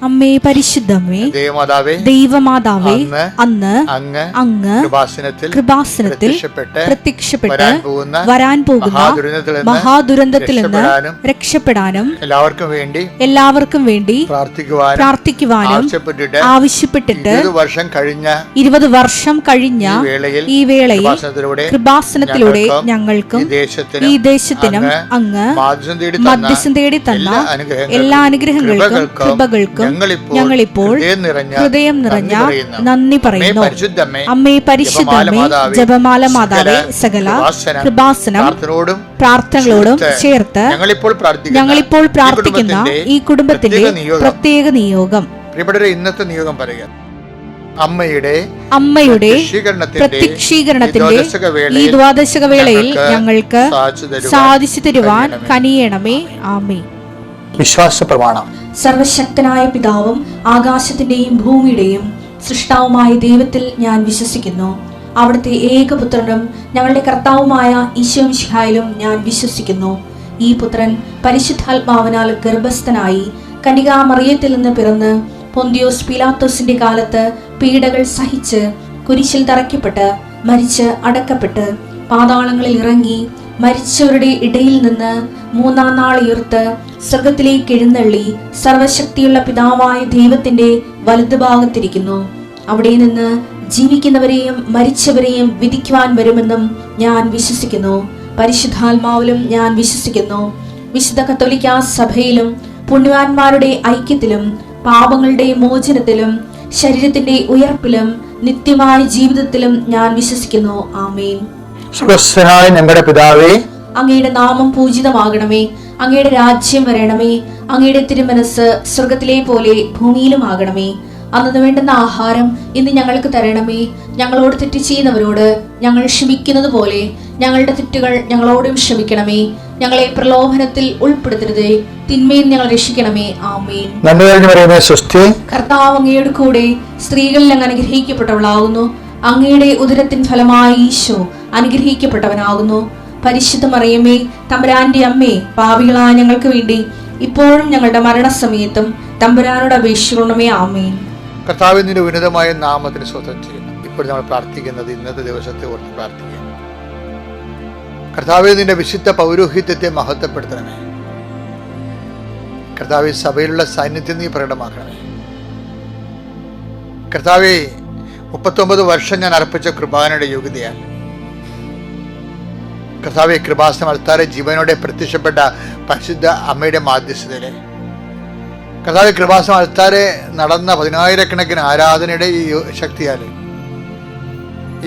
അമ്മേ പരിശുദ്ധമ്മേ ദൈവമാതാവേ അന്ന് അങ്ങ് കൃപാസനത്തിൽ പ്രത്യക്ഷപ്പെട്ട് വരാൻ പോകുന്ന മഹാദുരന്തത്തിൽ നിന്ന് രക്ഷപ്പെടാനും എല്ലാവർക്കും വേണ്ടി പ്രാർത്ഥിക്കുവാനും ആവശ്യപ്പെട്ടിട്ട് 20 വർഷം കഴിഞ്ഞ ഈ വേളയിൽ കൃപാസനത്തിലൂടെ ഞങ്ങൾക്കും ഈ ദേശത്തിനും അങ്ങ് മധ്യസ്ഥം തേടി തന്ന എല്ലാ അനുഗ്രഹങ്ങൾക്കും കൃപകൾക്കും ഞങ്ങളിപ്പോൾ ഹൃദയം നിറഞ്ഞ നന്ദി പറയുന്നു. അമ്മേ പരിശുദ്ധമ്മേ ജപമാല മാതാവേ സകല കൃപാസനം പ്രാർത്ഥനകളോടും ചേർത്ത് ഞങ്ങളിപ്പോൾ പ്രാർത്ഥിക്കുന്ന ഈ കുടുംബത്തിന്റെ പ്രത്യേക നിയോഗം. ഇന്നത്തെ നിയോഗം പറയുക. അമ്മയുടെ പ്രത്യക്ഷീകരണത്തിന്റെ ഈ ദ്വാദശക വേളയിൽ ഞങ്ങൾക്ക് സാധിച്ചു തരുവാൻ കനിയണമേ. ആമേൻ. വിശ്വാസ പ്രമാണം. സർവശക്തനായ പിതാവും ആകാശത്തിന്റെയും ഭൂമിയുടെയും സൃഷ്ടാവുമായ ദൈവത്തിൽ ഞാൻ വിശ്വസിക്കുന്നു. അവിടുത്തെ ഏകപുത്രനും ഞങ്ങളുടെ കർത്താവുമായ ഈശോ മിശിഹായിലും ഞാൻ വിശ്വസിക്കുന്നു. ഈ പുത്രൻ പരിശുദ്ധാത്മാവിനാൽ ഗർഭസ്ഥനായി കന്യകാമറിയത്തിൽ നിന്ന് പിറന്ന് പൊന്തിയോസ് പീലാത്തോസിന്റെ കാലത്ത് പീഡകൾ സഹിച്ച് കുരിശിൽ തറയ്ക്കപ്പെട്ട് മരിച്ച് അടക്കപ്പെട്ട് പാതാളങ്ങളിൽ ഇറങ്ങി മരിച്ചവരുടെ ഇടയിൽ നിന്ന് 3-ാം നാൾ ഉയർത്ത് സ്വർഗത്തിലേക്ക് എഴുന്നള്ളി സർവശക്തിയുള്ള പിതാവായ ദൈവത്തിന്റെ വലതുഭാഗത്തിരിക്കുന്നു. അവിടെ നിന്ന് ജീവിക്കുന്നവരെയും മരിച്ചവരെയും വിധിക്കുവാൻ വരുമെന്നും ഞാൻ വിശ്വസിക്കുന്നു. പരിശുദ്ധാത്മാവിലും ഞാൻ വിശ്വസിക്കുന്നു. വിശുദ്ധ കത്തോലിക്കാ സഭയിലും പുണ്യവാന്മാരുടെ ഐക്യത്തിലും പാപങ്ങളുടെ മോചനത്തിലും ശരീരത്തിന്റെ ഉയർപ്പിലും നിത്യമായ ജീവിതത്തിലും ഞാൻ വിശ്വസിക്കുന്നു. ആമേൻ. ഞങ്ങളുടെ പിതാവേ, അങ്ങയുടെ നാമം പൂജിതമാകണമേ. അങ്ങയുടെ രാജ്യം വരണമേ. അങ്ങയുടെ തിരുമനസ് സ്വർഗത്തിലെ പോലെ ഭൂമിയിലും ആകണമേ. അന്നു വേണ്ടുന്ന ആഹാരം ഇന്ന് ഞങ്ങൾക്ക് തരണമേ. ഞങ്ങളോട് തെറ്റ് ചെയ്യുന്നവരോട് ഞങ്ങൾ ക്ഷമിക്കുന്നത് പോലെ ഞങ്ങളുടെ തെറ്റുകൾ ഞങ്ങളോടും ക്ഷമിക്കണമേ. ഞങ്ങളെ പ്രലോഭനത്തിൽ ഉൾപ്പെടുത്തരുതേ, തിന്മയിൽ ഞങ്ങൾ രക്ഷിക്കണമേ. ആമേൻ. കർത്താവ് അങ്ങയുടെ കൂടെ സ്ത്രീകളിൽ അങ്ങ് അനുഗ്രഹിക്കപ്പെട്ടവളാകുന്നു. അങ്ങയുടെ ഉദരത്തിൻ ഫലമായി ഈശോ അനുഗ്രഹിക്കപ്പെട്ടവനാകുന്നു. പരിശുദ്ധ മറിയമേ, തമ്പുരാന്റെ അമ്മേ, പാപികളായ ഞങ്ങൾക്ക് വേണ്ടി ഇപ്പോഴും ഞങ്ങളുടെ മരണസമയത്തും തമ്പുരാനോട് അപേക്ഷിക്കണമേ. ആമേൻ. കർത്താവിന്റെ ഉന്നതമായ നാമത്തിന് സ്വന്തം ചെയ്യുന്നു. ഇപ്പോൾ നമ്മൾ പ്രാർത്ഥിക്കുന്നത് ഇന്നത്തെ ദിവസത്തെ ഓർത്ത് പ്രാർത്ഥിക്കുക. കർത്താവേ, നിന്റെ വിശുദ്ധ പൗരോഹിത്യത്തെ മഹത്വപ്പെടുത്തണമേ. കർത്താവേ, സഭയിലുള്ള സാന്നിധ്യം നീ പ്രകടമാക്കണമേ. കർത്താവേ, 39 വർഷം ഞാൻ അർപ്പിച്ച കൃപാനയുടെ യോഗ്യതയാണ്. കർത്താവേ, കൃപാസനം അൾത്താരെ ജീവനോടെ പ്രത്യക്ഷപ്പെട്ട പരിശുദ്ധ അമ്മയുടെ മാധ്യസ്ഥതയിലെ കർത്താവേ, കൃപാസനം അൾത്താരെ നടന്ന 10,000-കണക്കിന് ആരാധനയുടെ ഈ ശക്തിയാൽ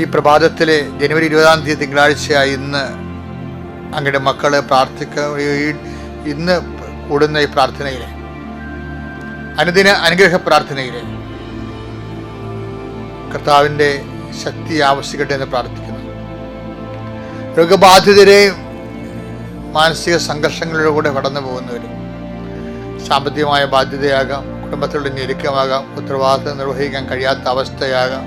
ഈ പ്രഭാതത്തിലെ ജനുവരി 20-ാം തീയതി തിങ്കളാഴ്ചയായി ഇന്ന് അങ്ങയുടെ മക്കള് ഇന്ന് കൂടുന്ന ഈ പ്രാർത്ഥനയിലെ അനുദിന അനുഗ്രഹ പ്രാർത്ഥനയിലെ കർത്താവിൻ്റെ ശക്തി ആവശ്യിക്കട്ടെ എന്ന് പ്രാർത്ഥിക്കുന്നു. രോഗബാധിതരെയും മാനസിക സംഘർഷങ്ങളിലൂടെ കടന്നു പോകുന്നവരും, സാമ്പത്തികമായ ബാധ്യതയാകാം, കുടുംബത്തിലുള്ള ഞെരുക്കമാകാം, ഉത്തരവാദിത്തം നിർവഹിക്കാൻ കഴിയാത്ത അവസ്ഥയാകാം,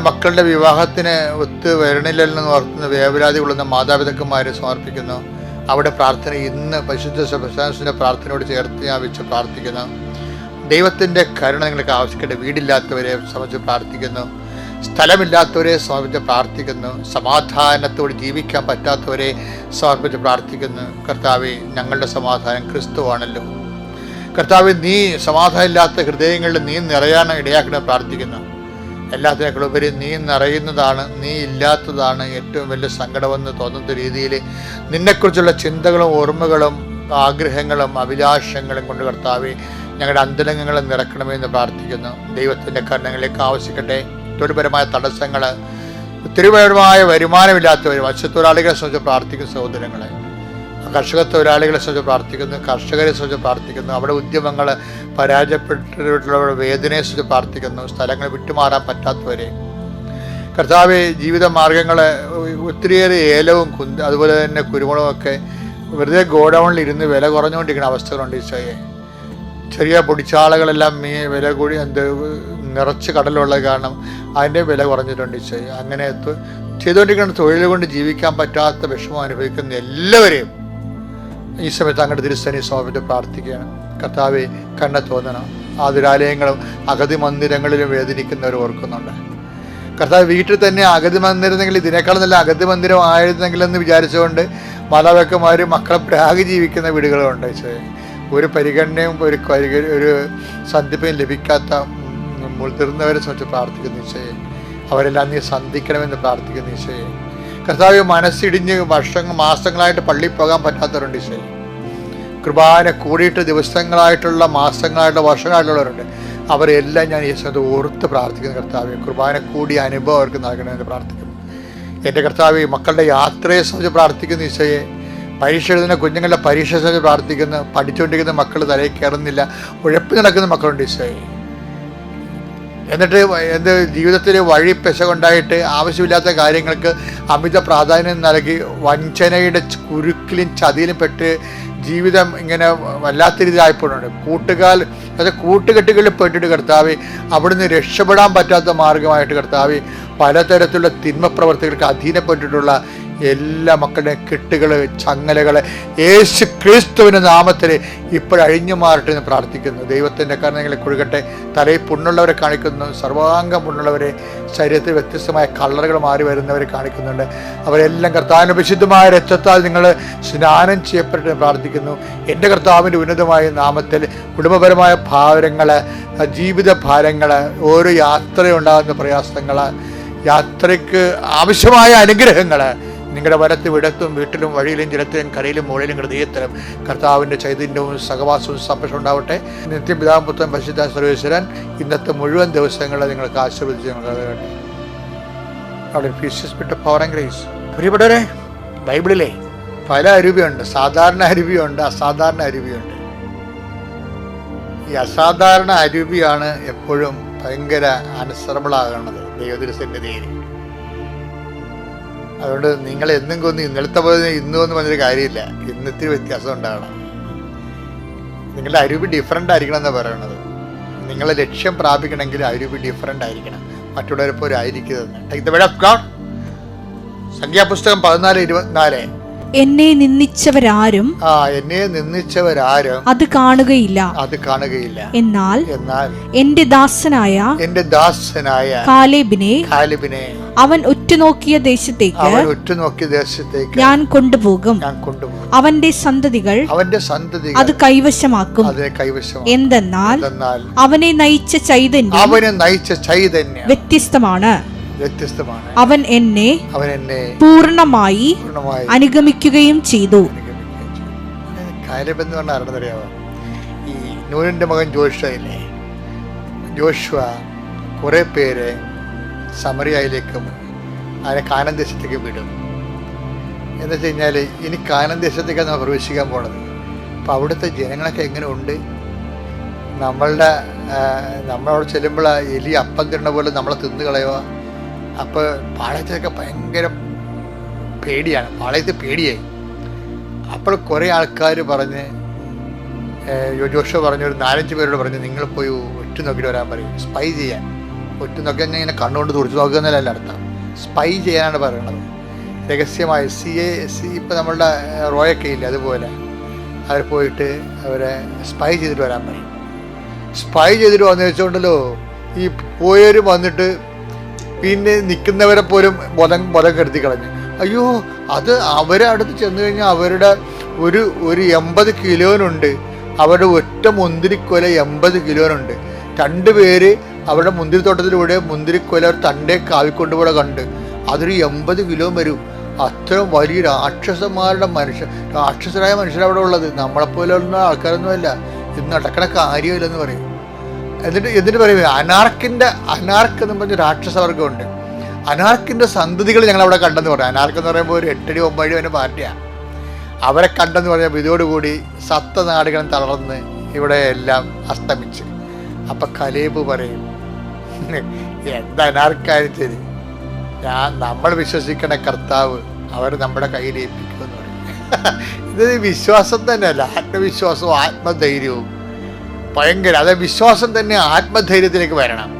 മക്കളുടെ വിവാഹത്തിന് ഒത്തു വരണില്ലെന്ന് ഓർത്തുന്ന വേവലാതി കൊള്ളുന്ന മാതാപിതാക്കന്മാരെ സമർപ്പിക്കുന്നു. അവിടെ പ്രാർത്ഥന ഇന്ന് പരിശുദ്ധ സെബസ്ത്യാനോസിന്റെ പ്രാർത്ഥനയോട് ചേർത്ത് ഞാൻ വെച്ച് പ്രാർത്ഥിക്കുന്നു. ദൈവത്തിൻ്റെ കരുണ നിങ്ങൾക്ക് ആവശ്യപ്പെട്ട് വീടില്ലാത്തവരെ സമർപ്പിച്ച് പ്രാർത്ഥിക്കുന്നു. സ്ഥലമില്ലാത്തവരെ സമർപ്പിച്ച് പ്രാർത്ഥിക്കുന്നു. സമാധാനത്തോട് ജീവിക്കാൻ പറ്റാത്തവരെ സമർപ്പിച്ച് പ്രാർത്ഥിക്കുന്നു. കർത്താവേ, ഞങ്ങളുടെ സമാധാനം ക്രിസ്തുവാണല്ലോ. കർത്താവേ, നീ സമാധാനം ഇല്ലാത്ത ഹൃദയങ്ങളിൽ നീ നിറയാൻ ഇടയാക്കണം പ്രാർത്ഥിക്കുന്നു. എല്ലാത്തിനേക്കാളുപരി നീ നിറയുന്നതാണ്, നീ ഇല്ലാത്തതാണ് ഏറ്റവും വലിയ സങ്കടമെന്ന് തോന്നുന്ന രീതിയിൽ നിന്നെക്കുറിച്ചുള്ള ചിന്തകളും ഓർമ്മകളും ആഗ്രഹങ്ങളും അഭിലാഷങ്ങളും കൊണ്ട് കർത്താവേ, ഞങ്ങളുടെ അന്തരംഗങ്ങളെ നിറക്കണമെന്ന് പ്രാർത്ഥിക്കുന്നു. ദൈവത്തിൻ്റെ കരുണകളിലേക്ക് ആവശ്യിക്കട്ടെ. തൊഴിൽപരമായ തടസ്സങ്ങൾ, ഒത്തിരിപരമായ വരുമാനമില്ലാത്തവർ, മത്സ്യത്തൊഴിലാളികളെ സംബന്ധിച്ച് പ്രാർത്ഥിക്കുന്ന സഹോദരങ്ങളെ, കർഷക തൊഴിലാളികളെ സംബന്ധിച്ച് പ്രാർത്ഥിക്കുന്നു, കർഷകരെ സംബന്ധിച്ച് പ്രാർത്ഥിക്കുന്നു, അവിടെ ഉദ്യമങ്ങൾ പരാജയപ്പെട്ടിട്ടുള്ളവരുടെ വേദനയെ സംബന്ധിച്ച് പ്രാർത്ഥിക്കുന്നു. സ്ഥലങ്ങൾ വിട്ടുമാറാൻ പറ്റാത്തവരെ കർത്താവെ, ജീവിത മാർഗങ്ങൾ ഒത്തിരിയേറെ ഏലവും അതുപോലെ തന്നെ കുരുമുളകും ഒക്കെ വെറുതെ ഗോഡൗണിൽ ഇരുന്ന് വില കുറഞ്ഞുകൊണ്ടിരിക്കുന്ന അവസ്ഥകളുണ്ട്. ഈശോയെ, ചെറിയ പൊടിച്ചാളകളെല്ലാം വില കൂടി നിറച്ച് കടലുള്ളത് കാരണം അതിൻ്റെ വില കുറഞ്ഞിട്ടുണ്ട്. ഈശോയെ, അങ്ങനെ ചെയ്തുകൊണ്ടിരിക്കുന്ന തൊഴിൽ കൊണ്ട് ജീവിക്കാൻ പറ്റാത്ത വിഷമം അനുഭവിക്കുന്ന ഈ സമയത്ത് അങ്ങോട്ട് തിരുസേനയെ സമർപ്പിച്ച് പ്രാർത്ഥിക്കുകയാണ്. കർത്താവെ, കണ്ണ തോന്നണം. ആതുരാലയങ്ങളും അഗതി മന്ദിരങ്ങളിലും വേദനിക്കുന്നവർ ഓർക്കുന്നുണ്ട്. കർത്താവ്, വീട്ടിൽ തന്നെ അഗതി മന്ദിരമെങ്കിൽ ഇതിനേക്കാൾ നല്ല അഗതി മന്ദിരം ആയിരുന്നെങ്കിലെന്ന് വിചാരിച്ചുകൊണ്ട് മാതാപിതാക്കന്മാർ മക്കളെ പ്രാഗി ജീവിക്കുന്ന വീടുകളുണ്ട്. ഒരു പരിഗണനയും ഒരു സന്ധിപ്പയും ലഭിക്കാത്ത മുതിർന്നവരെ സംബന്ധിച്ച് പ്രാർത്ഥിക്കുന്ന ഈശോയെ, അവരെല്ലാം നീ സന്ധിക്കണമെന്ന് പ്രാർത്ഥിക്കുന്ന ഈശോയെ. കർത്താവ്, മനസ്സിടിഞ്ഞ് മാസങ്ങളായിട്ട് പള്ളിയിൽ പോകാൻ പറ്റാത്തവരുണ്ട് ഈശോയെ. കുർബാന കൂടിയിട്ട് ദിവസങ്ങളായിട്ടുള്ള മാസങ്ങളായിട്ടുള്ള വർഷങ്ങളായിട്ടുള്ളവരുണ്ട്. അവരെല്ലാം ഞാൻ ഈ സമയത്ത് ഓർത്ത് പ്രാർത്ഥിക്കുന്നു. കർത്താവ്, കുർബാന കൂടിയ അനുഭവം അവർക്ക് നൽകണമെന്ന് പ്രാർത്ഥിക്കുന്നു. എൻ്റെ കർത്താവ്, മക്കളുടെ യാത്രയെ സംബന്ധിച്ച് പ്രാർത്ഥിക്കുന്നു ഈശോയെ. പരീക്ഷ എഴുതുന്ന കുഞ്ഞുങ്ങളുടെ പരീക്ഷയെ സംബന്ധിച്ച് പ്രാർത്ഥിക്കുന്നു. പഠിച്ചുകൊണ്ടിരിക്കുന്ന മക്കൾ തലയിൽ കയറുന്നില്ല, ഉഴപ്പി നടക്കുന്ന മക്കളുണ്ട് ഈശോയെ. എന്നിട്ട് എന്ത് ജീവിതത്തിൽ വഴി പെശകൊണ്ടായിട്ട് ആവശ്യമില്ലാത്ത കാര്യങ്ങൾക്ക് അമിത പ്രാധാന്യം നൽകി വഞ്ചനയുടെ കുരുക്കിലും ചതിയിലും പെട്ട് ജീവിതം ഇങ്ങനെ വല്ലാത്ത രീതിയിലായിപ്പോഴുണ്ട്. കൂട്ടുകെട്ടുകളിൽ പെട്ടിട്ട് കർത്താവ്, അവിടുന്ന് രക്ഷപ്പെടാൻ പറ്റാത്ത മാർഗമായിട്ട് കർത്താവ്, പലതരത്തിലുള്ള തിന്മ പ്രവർത്തികൾക്ക് അധീനപ്പെട്ടിട്ടുള്ള എല്ലാ മക്കളുടെയും കെട്ടുകൾ, ചങ്ങലകൾ യേശു ക്രിസ്തുവിൻ്റെ നാമത്തിൽ ഇപ്പോഴഴിഞ്ഞു മാറട്ടെ എന്ന് പ്രാർത്ഥിക്കുന്നു. ദൈവത്തിൻ്റെ കരുണകളെ കൊടുക്കട്ടെ. തലയിൽ പുണ്ണുള്ളവരെ കാണിക്കുന്നു, സർവാംഗം പുണ്ണുള്ളവരെ, ശരീരത്തിൽ വ്യത്യസ്തമായ കളറുകൾ മാറി വരുന്നവരെ കാണിക്കുന്നുണ്ട്. അവരെല്ലാം കർത്താവിൻ്റെ വിശുദ്ധമായ രക്തത്താൽ നിങ്ങൾ സ്നാനം ചെയ്യപ്പെട്ടെന്ന് പ്രാർത്ഥിക്കുന്നു. എൻ്റെ കർത്താവിൻ്റെ ഉന്നതമായ നാമത്തിൽ കുടുംബപരമായ ഭാരങ്ങൾ, ജീവിത ഭാരങ്ങൾ, ഓരോ യാത്രയുണ്ടാകുന്ന പ്രയാസങ്ങൾ, യാത്രയ്ക്ക് ആവശ്യമായ അനുഗ്രഹങ്ങൾ നിങ്ങളുടെ വലത്തും ഇടത്തും വീട്ടിലും വഴിയിലും ജലത്തിലും കരയിലും മുകളിലും ഹൃദയത്തിലും കർത്താവിൻ്റെ ചൈതന്യവും സഹവാസവും സംരക്ഷണം ഉണ്ടാവട്ടെ. നിത്യം പിതാവും പുത്രനും പരിശുദ്ധ സർവേശ്വരൻ ഇന്നത്തെ മുഴുവൻ ദിവസങ്ങളെ നിങ്ങൾക്ക് ആശീർവദിച്ച് ഞങ്ങൾക്ക് പവർ ആൻഡ് ഗ്രേസ്. പ്രിയപ്പെട്ടവരെ, ബൈബിളിലെ പല അരുവിയുണ്ട്. സാധാരണ അരുവിയുണ്ട്, അസാധാരണ അരുവിയുണ്ട്. ഈ അസാധാരണ അരുവിയാണ് എപ്പോഴും ഭയങ്കര അനുസരണബിളാകുന്നത് ദൈവത്തിൻ്റെ. അതുകൊണ്ട് നിങ്ങൾ എന്നും കൊന്ന് ഇന്നലത്തെ പോലെ ഇന്നും ഒന്നും പറഞ്ഞൊരു കാര്യമില്ല. ഇന്നത്തെ വ്യത്യാസം ഉണ്ടാകണം. നിങ്ങളുടെ അരുവി ഡിഫറൻ്റ് ആയിരിക്കണം എന്നാണ് പറയണത്. നിങ്ങളെ ലക്ഷ്യം പ്രാപിക്കണമെങ്കിൽ അരുവി ഡിഫറൻ്റ് ആയിരിക്കണം, മറ്റുള്ളവരെ പോലെ ആയിരിക്കരുതെന്ന്. Take the word of God. സംഖ്യാപുസ്തകം 14:24. എന്നെ നിന്ദിച്ചവരാരും അത് കാണുകയില്ല. എന്നാൽ എന്റെ ദാസനായ കാലേബിനെ അവൻ ഉറ്റുനോക്കിയ ദേശത്തേക്ക് ഞാൻ കൊണ്ടുപോകും. അവന്റെ സന്തതികൾ അത് കൈവശമാക്കും. എന്തെന്നാൽ അവനെ നയിച്ച ചൈതന്യം വ്യത്യസ്തമാണ്. അവൻ എന്നെ പൂർണ്ണമായി അനുഗമിക്കുകയും ചെയ്തു. കാലേബ് എന്ന് പറഞ്ഞാൽ അറിയാമോ? ഈ നൂനിന്റെ മകൻ ജോഷുവ കുറെ പേര് സമറിയയിലേക്കും അതിനെ കാനാൻ ദേശത്തേക്ക് വിടും. എന്ന് വെച്ച് കഴിഞ്ഞാൽ ഇനി കാനാൻ ദേശത്തേക്കാണ് നമ്മൾ പ്രവേശിക്കാൻ പോണത്. അപ്പം അവിടുത്തെ ജനങ്ങളൊക്കെ എങ്ങനെ ഉണ്ട്? നമ്മളവിടെ ചെല്ലുമ്പോൾ എലി അപ്പം തിന്നണ പോലെ നമ്മളെ തിന്നു കളയുക. അപ്പോൾ പാളയത്തിലൊക്കെ ഭയങ്കര പേടിയാണ്, പാളയത്തിൽ പേടിയായി. അപ്പോൾ കുറേ ആൾക്കാർ പറഞ്ഞ്, ജോഷുവ പറഞ്ഞു, ഒരു 4-5 പേരോട് പറഞ്ഞ്, നിങ്ങൾ പോയി ഒറ്റ നോക്കിയിട്ട് വരാൻ പറയും. സ്പൈ ചെയ്യാൻ. ഒറ്റ നോക്കി കഴിഞ്ഞാൽ ഇങ്ങനെ കണ്ണുകൊണ്ട് തുറച്ച് നോക്കുക എന്നല്ല അർത്ഥം. സ്പൈ ചെയ്യാനാണ് പറയുന്നത്. രഹസ്യമായി ഇപ്പം നമ്മളുടെ റോയൊക്കെ ഇല്ല, അതുപോലെ അവർ പോയിട്ട് അവരെ സ്പൈ ചെയ്തിട്ട് വരാൻ പറയും. സ്പൈ ചെയ്തിട്ട് വന്നു വെച്ചുകൊണ്ടല്ലോ ഈ പോയവർ വന്നിട്ട് പിന്നെ നിൽക്കുന്നവരെ പോലും ബോധം കെടുത്തി കളഞ്ഞു. അയ്യോ, അത് അവരെ അടുത്ത് ചെന്ന് കഴിഞ്ഞാൽ അവരുടെ ഒരു 80 കിലോനുണ്ട്. അവരുടെ ഒറ്റ മുന്തിരിക്കൊല 80 കിലോനുണ്ട്. 2 പേര് അവരുടെ മുന്തിരിത്തോട്ടത്തിലൂടെ മുന്തിരിക്കൊല തണ്ടേ കാവിക്കൊണ്ടുകൂടെ കണ്ട് അതൊരു 80 കിലോ വരും. അത്രയും വലിയ രാക്ഷസരായ മനുഷ്യരവിടെ ഉള്ളത്. നമ്മളെപ്പോലെയുള്ള ആൾക്കാരൊന്നുമല്ല. ഇത് നടക്കണ കാര്യമില്ലെന്ന് പറയും. എന്നിട്ട് പറയുന്നത് അനാർക്ക് എന്ന് പറഞ്ഞ രാക്ഷസവർഗമുണ്ട്. അനാർക്കിൻ്റെ സന്തതികൾ ഞങ്ങളവിടെ കണ്ടെന്ന് പറയാം. അനാർക്ക് എന്ന് പറയുമ്പോൾ ഒരു 8-9 വരെ പാർട്ടിയാണ്. അവരെ കണ്ടെന്ന് പറഞ്ഞപ്പോൾ ഇതോടുകൂടി സപ്തനാടുകളും തളർന്ന് ഇവിടെ എല്ലാം അസ്തമിച്ച്. അപ്പം കലേബ് പറയും, എന്താ അനാർക്കായാലും ശരി, നമ്മൾ വിശ്വസിക്കണ കർത്താവ് അവർ നമ്മുടെ കയ്യിൽ ഏൽപ്പിക്കുമെന്ന് പറയും. ഇത് വിശ്വാസം തന്നെയല്ല, ആത്മവിശ്വാസവും ആത്മധൈര്യവും ഭയങ്കര. അതായത് വിശ്വാസം തന്നെ ആത്മധൈര്യത്തിലേക്ക് വരണം.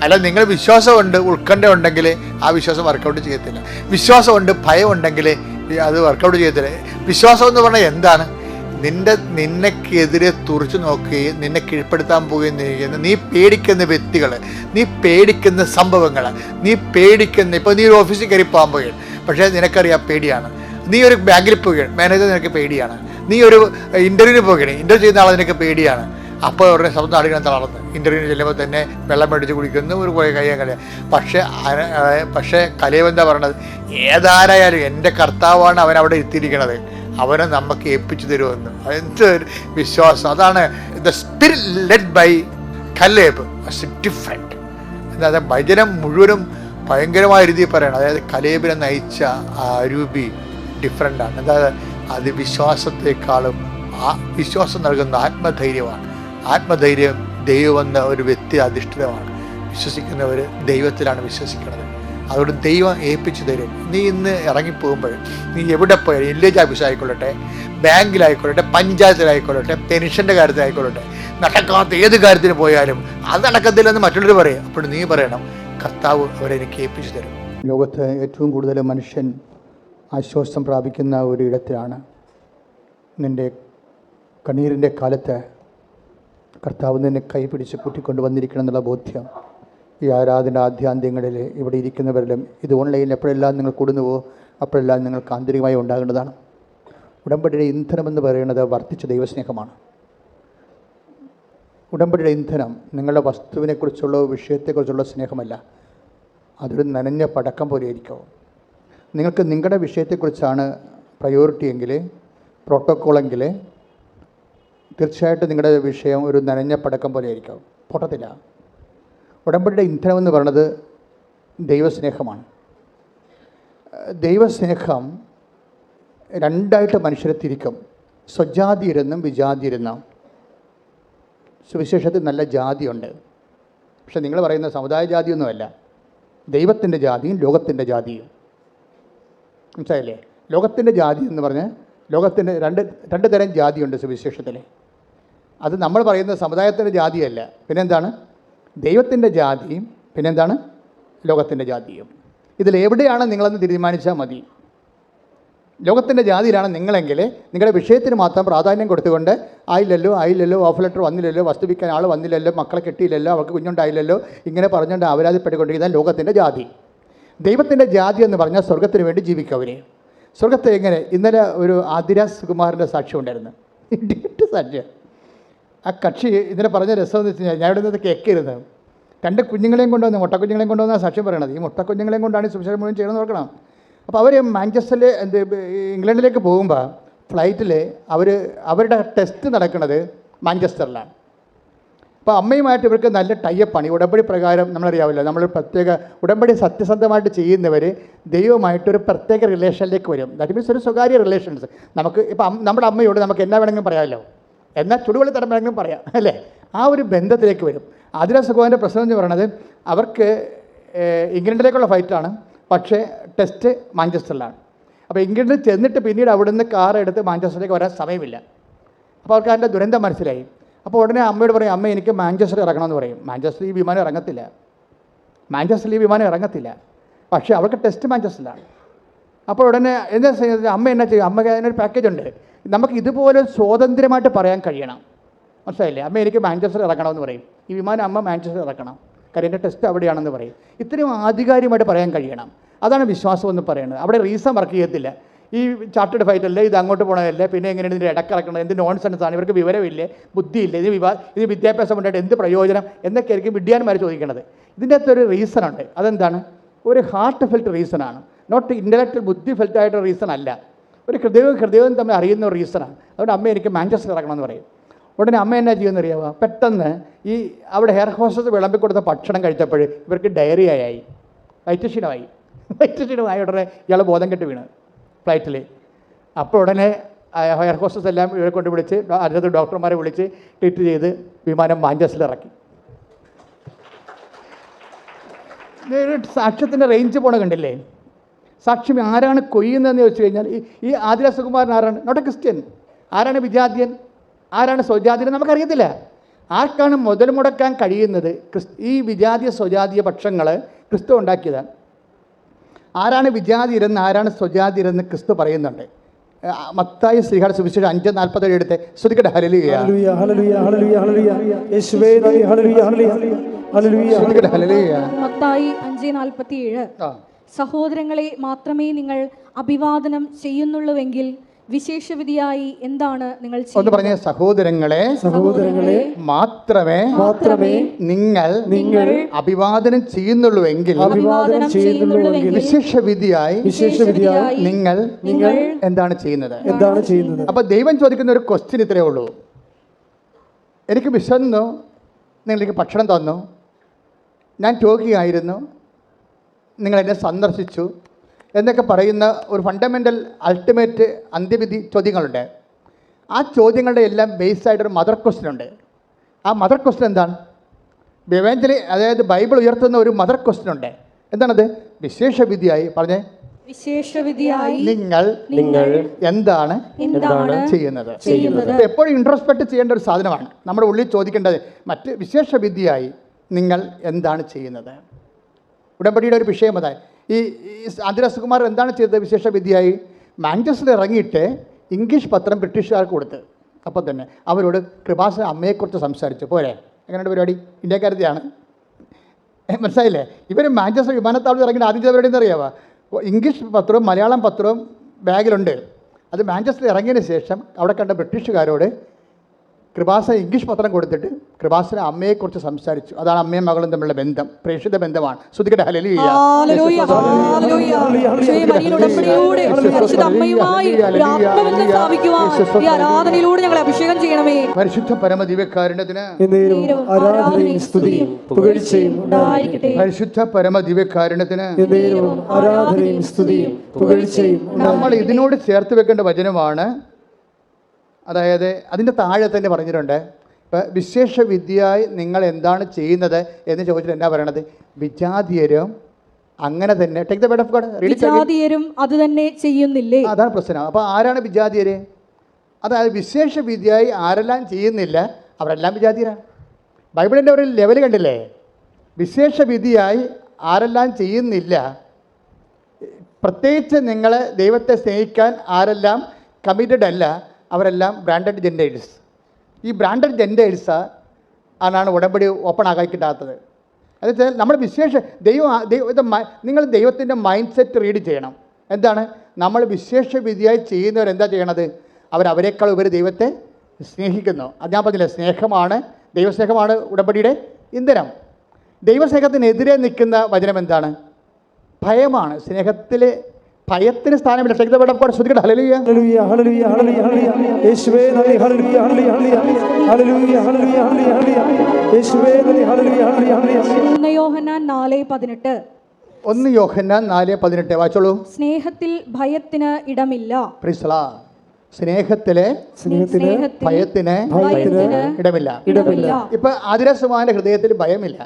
അല്ല, നിങ്ങൾ വിശ്വാസമുണ്ട്, ഉത്കണ്ഠ ഉണ്ടെങ്കിൽ ആ വിശ്വാസം വർക്കൗട്ട് ചെയ്യത്തില്ല. വിശ്വാസമുണ്ട്, ഭയം ഉണ്ടെങ്കിൽ അത് വർക്കൗട്ട് ചെയ്യത്തില്ല. വിശ്വാസം എന്ന് പറഞ്ഞാൽ എന്താണ്? നിന്നെക്കെതിരെ തുറച്ചു നോക്കുകയും നിന്നെ കീഴ്പ്പെടുത്താൻ പോവുകയും ചെയ്യുന്ന നീ പേടിക്കുന്ന വ്യക്തികൾ, നീ പേടിക്കുന്ന സംഭവങ്ങൾ, നീ പേടിക്കുന്ന, ഇപ്പോൾ നീ ഒരു ഓഫീസിൽ കയറി പോകാൻ പോവുകയാണ്, പക്ഷേ നിനക്കറിയാം പേടിയാണ്. നീ ഒരു ബാങ്കിൽ പോവുകയാണ്, മാനേജർ നിനക്ക് പേടിയാണ്. നീ ഒരു ഇൻ്റർവ്യൂവിന് പോവുകയാണ്, ഇൻ്റർവ്യൂ ചെയ്യുന്ന ആളെ നിനക്ക് പേടിയാണ്. അപ്പോൾ അവരുടെ സ്വന്തം ആളുകൾ തളർന്ന് ഇൻ്റർവ്യൂവിന് ചെല്ലുമ്പോൾ തന്നെ വെള്ളം മേടിച്ച് കുടിക്കുന്നു, ഒരു കുറേ കഴിയാൻ. പക്ഷേ കലേവ് എന്താ പറയണത്? ഏതാരായാലും എൻ്റെ കർത്താവാണ് അവൻ അവിടെ എത്തിയിരിക്കണത്, അവനെ നമുക്ക് ഏൽപ്പിച്ചു തരുമെന്ന്. എന്തൊരു വിശ്വാസം! അതാണ് the spirit led by Caleb. Different. അതായത് വചനം മുഴുവനും ഭയങ്കരമായ രീതിയിൽ പറയണം. അതായത് കലേബിനെ നയിച്ച രൂപി ഡിഫറെൻ്റാണ്. അതായത് അത് വിശ്വാസത്തെക്കാളും വിശ്വാസം നൽകുന്ന ആത്മധൈര്യമാണ്. ആത്മധൈര്യം ദൈവമെന്ന ഒരു വ്യക്തി അധിഷ്ഠിതമാണ്. വിശ്വസിക്കുന്നവർ ദൈവത്തിലാണ് വിശ്വസിക്കുന്നത്. അതുകൊണ്ട് ദൈവം ഏൽപ്പിച്ചു തരും. നീ ഇന്ന് ഇറങ്ങിപ്പോകുമ്പോൾ നീ എവിടെ പോയാലും, വില്ലേജ് ഓഫീസായിക്കൊള്ളട്ടെ, ബാങ്കിലായിക്കൊള്ളട്ടെ, പഞ്ചായത്തിലായിക്കൊള്ളട്ടെ, പെൻഷൻ്റെ കാര്യത്തിലായിക്കൊള്ളട്ടെ, നടക്കാത്ത ഏത് കാര്യത്തിന് പോയാലും അത് നടക്കത്തില്ലെന്ന് മറ്റുള്ളവർ പറയും. അപ്പോൾ നീ പറയണം, കർത്താവ് അവരെ എനിക്ക് ഏൽപ്പിച്ചു തരും. ലോകത്ത് ഏറ്റവും കൂടുതൽ മനുഷ്യൻ ആശ്വാസം പ്രാപിക്കുന്ന ഒരു ഇടത്തിലാണ്. നിൻ്റെ കണ്ണീരിൻ്റെ കാലത്ത് കർത്താവ് നിന്നെ കൈപിടിച്ച് കൂട്ടിക്കൊണ്ട് വന്നിരിക്കണം എന്നുള്ള ബോധ്യം ഈ ആരാധന ആദ്യാന്ത്യങ്ങളിൽ ഇവിടെ ഇരിക്കുന്നവരിലും ഇത് ഓൺലൈനിൽ എപ്പോഴെല്ലാം നിങ്ങൾ കൂടുന്നുവോ അപ്പോഴെല്ലാം നിങ്ങൾക്ക് ആന്തരികമായി ഉണ്ടാകേണ്ടതാണ്. ഉടമ്പടിയുടെ ഇന്ധനമെന്ന് പറയുന്നത് വർദ്ധിച്ച ദൈവസ്നേഹമാണ്. ഉടമ്പടിയുടെ ഇന്ധനം നിങ്ങളുടെ വസ്തുവിനെക്കുറിച്ചുള്ള വിഷയത്തെക്കുറിച്ചുള്ള സ്നേഹമല്ല, അതൊരു നനഞ്ഞ പടക്കം പോലെ ആയിരിക്കും. നിങ്ങൾക്ക് നിങ്ങളുടെ വിഷയത്തെക്കുറിച്ചാണ് പ്രയോറിറ്റി എങ്കിൽ, പ്രോട്ടോക്കോളെങ്കിൽ, തീർച്ചയായിട്ടും നിങ്ങളുടെ വിഷയം ഒരു നനഞ്ഞ പടക്കം പോലെ ആയിരിക്കും, പൊട്ടത്തില്ല. ഉടമ്പടിയുടെ ഇന്ധനം എന്ന് പറയുന്നത് ദൈവസ്നേഹമാണ്. ദൈവസ്നേഹം രണ്ടായിട്ട് മനുഷ്യരെ തിരിക്കും, സ്വജാതിയിരുന്നും വിജാതിയിരുന്നും. സുവിശേഷത്തിൽ നല്ല ജാതിയുണ്ട്, പക്ഷെ നിങ്ങൾ പറയുന്ന സമുദായ ജാതിയൊന്നുമല്ല, ദൈവത്തിൻ്റെ ജാതിയും ലോകത്തിൻ്റെ ജാതിയും. മനസ്സിലായില്ലേ? ലോകത്തിൻ്റെ ജാതി എന്ന് പറഞ്ഞാൽ ലോകത്തിൻ്റെ രണ്ട് തരം ജാതിയുണ്ട് സുവിശേഷത്തിൽ. അത് നമ്മൾ പറയുന്ന സമുദായത്തിൻ്റെ ജാതിയല്ല, പിന്നെന്താണ്? ദൈവത്തിൻ്റെ ജാതിയും പിന്നെന്താണ്? ലോകത്തിൻ്റെ ജാതിയും. ഇതിലെവിടെയാണ് നിങ്ങളെന്ന് തീരുമാനിച്ചാൽ മതി. ലോകത്തിൻ്റെ ജാതിയിലാണ് നിങ്ങളെങ്കിൽ നിങ്ങളുടെ വിഷയത്തിന് മാത്രം പ്രാധാന്യം കൊടുത്തുകൊണ്ട് ആയില്ലല്ലോ ഓഫ് ലെറ്റർ വന്നില്ലല്ലോ, വസ്തു വിൽക്കാൻ ആൾ വന്നില്ലല്ലോ, മക്കളെ കെട്ടിയില്ലല്ലോ, അവർക്ക് കുഞ്ഞുണ്ടായില്ലല്ലോ, ഇങ്ങനെ പറഞ്ഞുകൊണ്ട് അപരാധപ്പെട്ടുകൊണ്ടിരിക്കുന്ന ലോകത്തിൻ്റെ ജാതി. ദൈവത്തിൻ്റെ ജാതി എന്ന് പറഞ്ഞാൽ സ്വർഗത്തിന് വേണ്ടി ജീവിക്കവരെ. സ്വർഗത്തെ എങ്ങനെ? ഇന്നലെ ഒരു ആദിരാജ് സുകുമാരൻ്റെ സാക്ഷ്യം ഉണ്ടായിരുന്നു, ഇടിയിട്ട് സാക്ഷ്യം. ആ കക്ഷി ഇന്നലെ പറഞ്ഞ രസമെന്ന് വെച്ച് കഴിഞ്ഞാൽ, ഞാൻ ഇവിടെ നിന്ന് കേൾക്കരുത്, 2 കുഞ്ഞുങ്ങളെയും കൊണ്ടുവന്ന്, മുട്ടക്കുഞ്ഞുങ്ങളെയും കൊണ്ടുവന്ന സാക്ഷ്യം പറയണത്. ഈ മുട്ടക്കുഞ്ഞുങ്ങളെയും കൊണ്ടാണ് സുവിശേഷം മുഴുവൻ ചെയ്യണമെന്ന് നോക്കണം. അപ്പോൾ അവർ മാഞ്ചസ്റ്ററിൽ ഇംഗ്ലണ്ടിലേക്ക് പോകുമ്പോൾ ഫ്ലൈറ്റിൽ അവരുടെ ടെസ്റ്റ് നടക്കുന്നത് മാഞ്ചസ്റ്ററിലാണ്. അപ്പോൾ അമ്മയുമായിട്ട് ഇവർക്ക് നല്ല ടൈപ്പാണ്. ഈ ഉടമ്പടി പ്രകാരം നമ്മളറിയാവില്ല, നമ്മൾ പ്രത്യേക ഉടമ്പടി സത്യസന്ധമായിട്ട് ചെയ്യുന്നവർ ദൈവമായിട്ടൊരു പ്രത്യേക റിലേഷനിലേക്ക് വരും. ദാറ്റ് മീൻസ് ഒരു സ്വകാര്യ റിലേഷൻസ്. നമുക്ക് ഇപ്പം നമ്മുടെ അമ്മയോട് നമുക്ക് എന്നാ വേണമെങ്കിലും പറയാമല്ലോ, എന്നാൽ ചുടുവെള്ളി തരം വേണമെങ്കിലും പറയാം അല്ലേ? ആ ഒരു ബന്ധത്തിലേക്ക് വരും. ആതിര സുഖവാൻ്റെ പ്രശ്നം എന്ന് പറയുന്നത് അവർക്ക് ഇംഗ്ലണ്ടിലേക്കുള്ള ഫ്ലൈറ്റാണ്, പക്ഷേ ടെസ്റ്റ് മാഞ്ചസ്റ്ററിലാണ്. അപ്പോൾ ഇംഗ്ലണ്ടിൽ ചെന്നിട്ട് പിന്നീട് അവിടുന്ന് കാർ എടുത്ത് മാഞ്ചസ്റ്ററിലേക്ക് വരാൻ സമയമില്ല. അപ്പോൾ അവർക്ക് അതിൻ്റെ ദുരന്തം മനസ്സിലായി. അപ്പോൾ ഉടനെ അമ്മയോട് പറയും, അമ്മ എനിക്ക് മാഞ്ചസ്റ്ററിൽ ഇറങ്ങണമെന്ന് പറയും. മാഞ്ചസ്റ്ററിൽ ഈ വിമാനം ഇറങ്ങത്തില്ല, പക്ഷേ അവർക്ക് ടെസ്റ്റ് മാഞ്ചസ്റ്ററിലാണ്. അപ്പോൾ ഉടനെ എന്താ ചെയ്യുന്നത്? അമ്മ എന്നാ ചെയ്യും? അമ്മയ്ക്ക് അതിനൊരു പാക്കേജ് ഉണ്ട്. നമുക്ക് ഇതുപോലെ സ്വാതന്ത്ര്യമായിട്ട് പറയാൻ കഴിയണം. മനസ്സിലായില്ലേ? അമ്മ എനിക്ക് മാഞ്ചസ്റ്ററിൽ ഇറക്കണമെന്ന് പറയും. ഈ വിമാനം അമ്മ മാഞ്ചസ്റ്ററിൽ ഇറക്കണം, കാര്യം എൻ്റെ ടെസ്റ്റ് അവിടെയാണെന്ന് പറയും. ഇത്രയും ആധികാരികമായിട്ട് പറയാൻ കഴിയണം. അതാണ് വിശ്വാസം എന്ന് പറയുന്നത്. അവിടെ റീസൺ വർക്ക് ചെയ്യത്തില്ല. ഈ ചാർട്ടേഡ് ഫ്ലൈറ്റല്ലേ, ഇത് അങ്ങോട്ട് പോകണമല്ലേ, പിന്നെ എങ്ങനെയാണ് ഇതിൻ്റെ ഇടക്കിറക്കണം, എന്ത് നോൺസെൻസ് ആണ്, ഇവർക്ക് വിവരമില്ലേ, ബുദ്ധിയില്ലേ, ഇത് വിദ്യാഭ്യാസം ഉണ്ടായിട്ട് എന്ത് പ്രയോജനം എന്നൊക്കെ ആയിരിക്കും വിദ്യാന്മാർ ചോദിക്കുന്നത്. ഇതിൻ്റെ അകത്തൊരു റീസണുണ്ട്. അതെന്താണ്? ഒരു ഹാർട്ട് ഫെൽറ്റ് റീസണാണ്, നോട്ട് ഇൻ്റലക്ച്വൽ ബുദ്ധി ഫെൽറ്റ് ആയിട്ടൊരു റീസൺ അല്ല. ഒരു ഹൃദയവും തമ്മിൽ അറിയുന്ന ഒരു റീസണാണ്. അതുകൊണ്ട് അമ്മ എനിക്ക് മാഞ്ചസ്റ്റർ ഇറക്കണമെന്ന് പറയും. ഉടനെ അമ്മ എന്നാ ചെയ്യുമെന്ന് അറിയാമോ? പെട്ടെന്ന് ഈ അവിടെ എയർ ഹോസ്റ്റസ് വിളമ്പി കൊടുത്ത ഭക്ഷണം കഴിച്ചപ്പോൾ ഇവർക്ക് ഡയറിയായി, വയറ്റ് ക്ഷീണമായി. ഉടനെ ഇയാൾ ബോധം കെട്ട് വീണ് ഫ്ലൈറ്റിൽ. അപ്പോൾ ഉടനെ എയർ ഹോസ്റ്റസ് എല്ലാം ഇവരെ കൊണ്ട് വിളിച്ച് അതിനകത്ത് ഡോക്ടർമാരെ വിളിച്ച് ട്രീറ്റ് ചെയ്ത് വിമാനം മാഞ്ചസ്റ്ററിൽ ഇറക്കി. സാക്ഷ്യത്തിൻ്റെ റേഞ്ച് പോണ കണ്ടില്ലേ? സാക്ഷ്യം ആരാണ് കൊയ്യുന്നതെന്ന് ചോദിച്ചു കഴിഞ്ഞാൽ ഈ ആതിര സുകുമാരൻ ആരാണ്? Not a Christian. ആരാണ് വിജാതിയൻ, ആരാണ് സ്വജാതിയൻ നമുക്കറിയത്തില്ല. ആർക്കാണ് മുതൽ മുടക്കാൻ കഴിയുന്നത്? ഈ വിജാതീയ സ്വജാതീയ പക്ഷങ്ങൾ ക്രിസ്തു ഉണ്ടാക്കിയതാണ്. ആരാണ് വിജാതിയരെന്ന് ആരാണ് സ്വജാതിയരെന്ന് ക്രിസ്തു പറയുന്നുണ്ട്. മത്തായി ശ്രീഹാട് സുവിശേഷം 5:47 എടുത്ത് ശ്രദ്ധിക്കട്ടെ. ഹല്ലേലൂയ ഹല്ലേലൂയ ഹല്ലേലൂയ ഹല്ലേലൂയ ഹല്ലേലൂയ യേശുവേ നന്ദി. ഹല്ലേലൂയ ഹല്ലേലൂയ ഹല്ലേലൂയ ശ്രദ്ധിക്കട്ടെ. ഹല്ലേലൂയ. മത്തായി 5:47 സഹോദരങ്ങളെ മാത്രമേ നിങ്ങൾ അഭിവാദനം ചെയ്യുന്നുള്ളൂവെങ്കിൽ വിശേഷവിധിയായി എന്താണ് നിങ്ങൾ ഒന്ന് പറഞ്ഞ സഹോദരങ്ങളെ മാത്രമേ നിങ്ങൾ അഭിവാദനം ചെയ്യുന്നുള്ളൂവെങ്കിൽ വിശേഷവിധിയായി നിങ്ങൾ എന്താണ് ചെയ്യുന്നത്? അപ്പൊ ദൈവം ചോദിക്കുന്ന ഒരു ക്വസ്റ്റ്യൻ ഇത്രയേ ഉള്ളൂ. എനിക്ക് വിശന്നു, നിങ്ങൾക്ക് ഭക്ഷണം തന്നു, ഞാൻ രോഗിയായിരുന്നു, നിങ്ങൾ എന്നെ സന്ദർശിച്ചു എന്നൊക്കെ പറയുന്ന ഒരു ഫണ്ടമെൻ്റൽ അൾട്ടിമേറ്റ് അന്ത്യവിധി ചോദ്യങ്ങളുണ്ട്. ആ ചോദ്യങ്ങളുടെ എല്ലാം ബേസ്ഡായിട്ടൊരു മദർ ക്വസ്റ്റ്യൻ ഉണ്ട്. ആ മദർ ക്വസ്റ്റ്യൻ എന്താണ്? എവഞ്ചലി, അതായത് ബൈബിൾ ഉയർത്തുന്ന ഒരു മദർ ക്വസ്റ്റ്യൻ ഉണ്ട്. എന്താണത്? വിശേഷവിധിയായി പറഞ്ഞേ, വിശേഷവിധിയായി നിങ്ങൾ എന്താണ് ചെയ്യുന്നത്? എപ്പോഴും ഇൻട്രോസ്പെക്ട് ചെയ്യേണ്ട ഒരു സാധനമാണ്. നമ്മുടെ ഉള്ളിൽ ചോദിക്കേണ്ടത് മറ്റ് വിശേഷവിധിയായി നിങ്ങൾ എന്താണ് ചെയ്യുന്നത്? ഉടമ്പടിയുടെ ഒരു വിഷയം അതായി. ഈ ആന്ധ്രാസുകുമാർ എന്താണ് ചെയ്തത്? വിശേഷവിധിയായി മാഞ്ചസ്റ്ററിൽ ഇറങ്ങിയിട്ട് ഇംഗ്ലീഷ് പത്രം ബ്രിട്ടീഷുകാർക്ക് കൊടുത്ത് അപ്പോൾ തന്നെ അവരോട് കൃപാസന അമ്മയെക്കുറിച്ച് സംസാരിച്ചു. പോരെ? എങ്ങനെയാണ് പരിപാടി? ഇന്ത്യക്കാരത്തെയാണ്, മനസ്സിലായില്ലേ? ഇവർ മാഞ്ചസ്റ്റർ വിമാനത്താവളത്തിൽ ഇറങ്ങിയിട്ട് ആദ്യം പരിപാടി എന്ന് അറിയാമോ? ഇംഗ്ലീഷ് പത്രവും മലയാളം പത്രവും ബാഗിലുണ്ട്. അത് മാഞ്ചസ്റ്ററിൽ ഇറങ്ങിയതിന് ശേഷം അവിടെ കണ്ട ബ്രിട്ടീഷുകാരോട് കൃപാസന ഇംഗ്ലീഷ് പത്രം കൊടുത്തിട്ട് കൃപാസന അമ്മയെക്കുറിച്ച് സംസാരിച്ചു. അതാണ് അമ്മയും മകളും തമ്മിലുള്ള ബന്ധം, പ്രേക്ഷിത ബന്ധമാണ്. ശ്രദ്ധിക്കട്ടെ. ഹല്ലേലൂയ. പരിശുദ്ധ പരമദിവ്യകാരുണ്യത്തിന് പരിശുദ്ധ പരമദിവ്യകാരുണ്യത്തിന് നമ്മൾ ഇതിനോട് ചേർത്ത് വെക്കേണ്ട വചനമാണ്. അതായത് അതിൻ്റെ താഴെ തന്നെ പറഞ്ഞിട്ടുണ്ട്, ഇപ്പം വിശേഷവിധിയായി നിങ്ങൾ എന്താണ് ചെയ്യുന്നത് എന്ന് ചോദിച്ചിട്ട് എന്നാ പറയണത്? വിജാതീയരും അങ്ങനെ തന്നെ. Take the word of God. വിജാതീയരും അത് തന്നെ ചെയ്യുന്നില്ലേ? അതാണ് പ്രശ്നം. അപ്പോൾ ആരാണ് വിജാതീയര്? അതായത് വിശേഷവിധിയായി ആരെല്ലാം ചെയ്യുന്നില്ല അവരെല്ലാം വിജാതീയരാണ്. ബൈബിളിൻ്റെ ഒരു ലെവൽ കണ്ടില്ലേ? വിശേഷവിധിയായി ആരെല്ലാം ചെയ്യുന്നില്ല, പ്രത്യേകിച്ച് നിങ്ങളെ ദൈവത്തെ സ്നേഹിക്കാൻ ആരെല്ലാം കമ്മിറ്റഡ് അല്ല, അവരെല്ലാം ബ്രാൻഡഡ് ജെൻഡേഴ്സ്. ഈ ബ്രാൻഡഡ് ജെൻഡേഴ്സ് ആണ് ഉടമ്പടി ഓപ്പൺ ആക്കി കിട്ടാത്തത്. എന്നുവെച്ചാൽ നമ്മൾ നിങ്ങൾ ദൈവത്തിൻ്റെ മൈൻഡ് സെറ്റ് റീഡ് ചെയ്യണം. എന്താണ്? നമ്മൾ വിശേഷവിധിയായി ചെയ്യുന്നവരെന്താ ചെയ്യണത്? അവരേക്കാൾ ഉപരി ദൈവത്തെ സ്നേഹിക്കുന്നു. അത് ഞാൻ പറഞ്ഞില്ലേ, സ്നേഹമാണ്, ദൈവസ്നേഹമാണ് ഉടമ്പടിയുടെ ഇന്ധനം. ദൈവസ്നേഹത്തിനെതിരെ നിൽക്കുന്ന വചനം എന്താണ്? ഭയമാണ്. സ്നേഹത്തിൽ ഭയത്തിന് സ്ഥാനമില്ല. ശ്രദ്ധിക്കട്ടെ. ഹല്ലേലൂയ ഹല്ലേലൂയ ഹല്ലേലൂയ ഹല്ലേലൂയ യേശുവേ നന്ദി. ഹല്ലേലൂയ ഹല്ലേലൂയ ഹല്ലേലൂയ ഹല്ലേലൂയ ഹല്ലേലൂയ യേശുവേ നന്ദി. ഹല്ലേലൂയ ഹല്ലേലൂയ. 1 യോഹന്നാൻ 4:18 1 യോഹന്നാൻ 4:18 വായിച്ചോളൂ. സ്നേഹത്തിൽ ഭയത്തിന് ഇടമില്ല. Praise the Lord. സ്നേഹത്തിലെ ഭയത്തിന് ഇടമില്ല. ഇപ്പം ആതിരസുമാൻ്റെ ഹൃദയത്തിൽ ഭയമില്ല.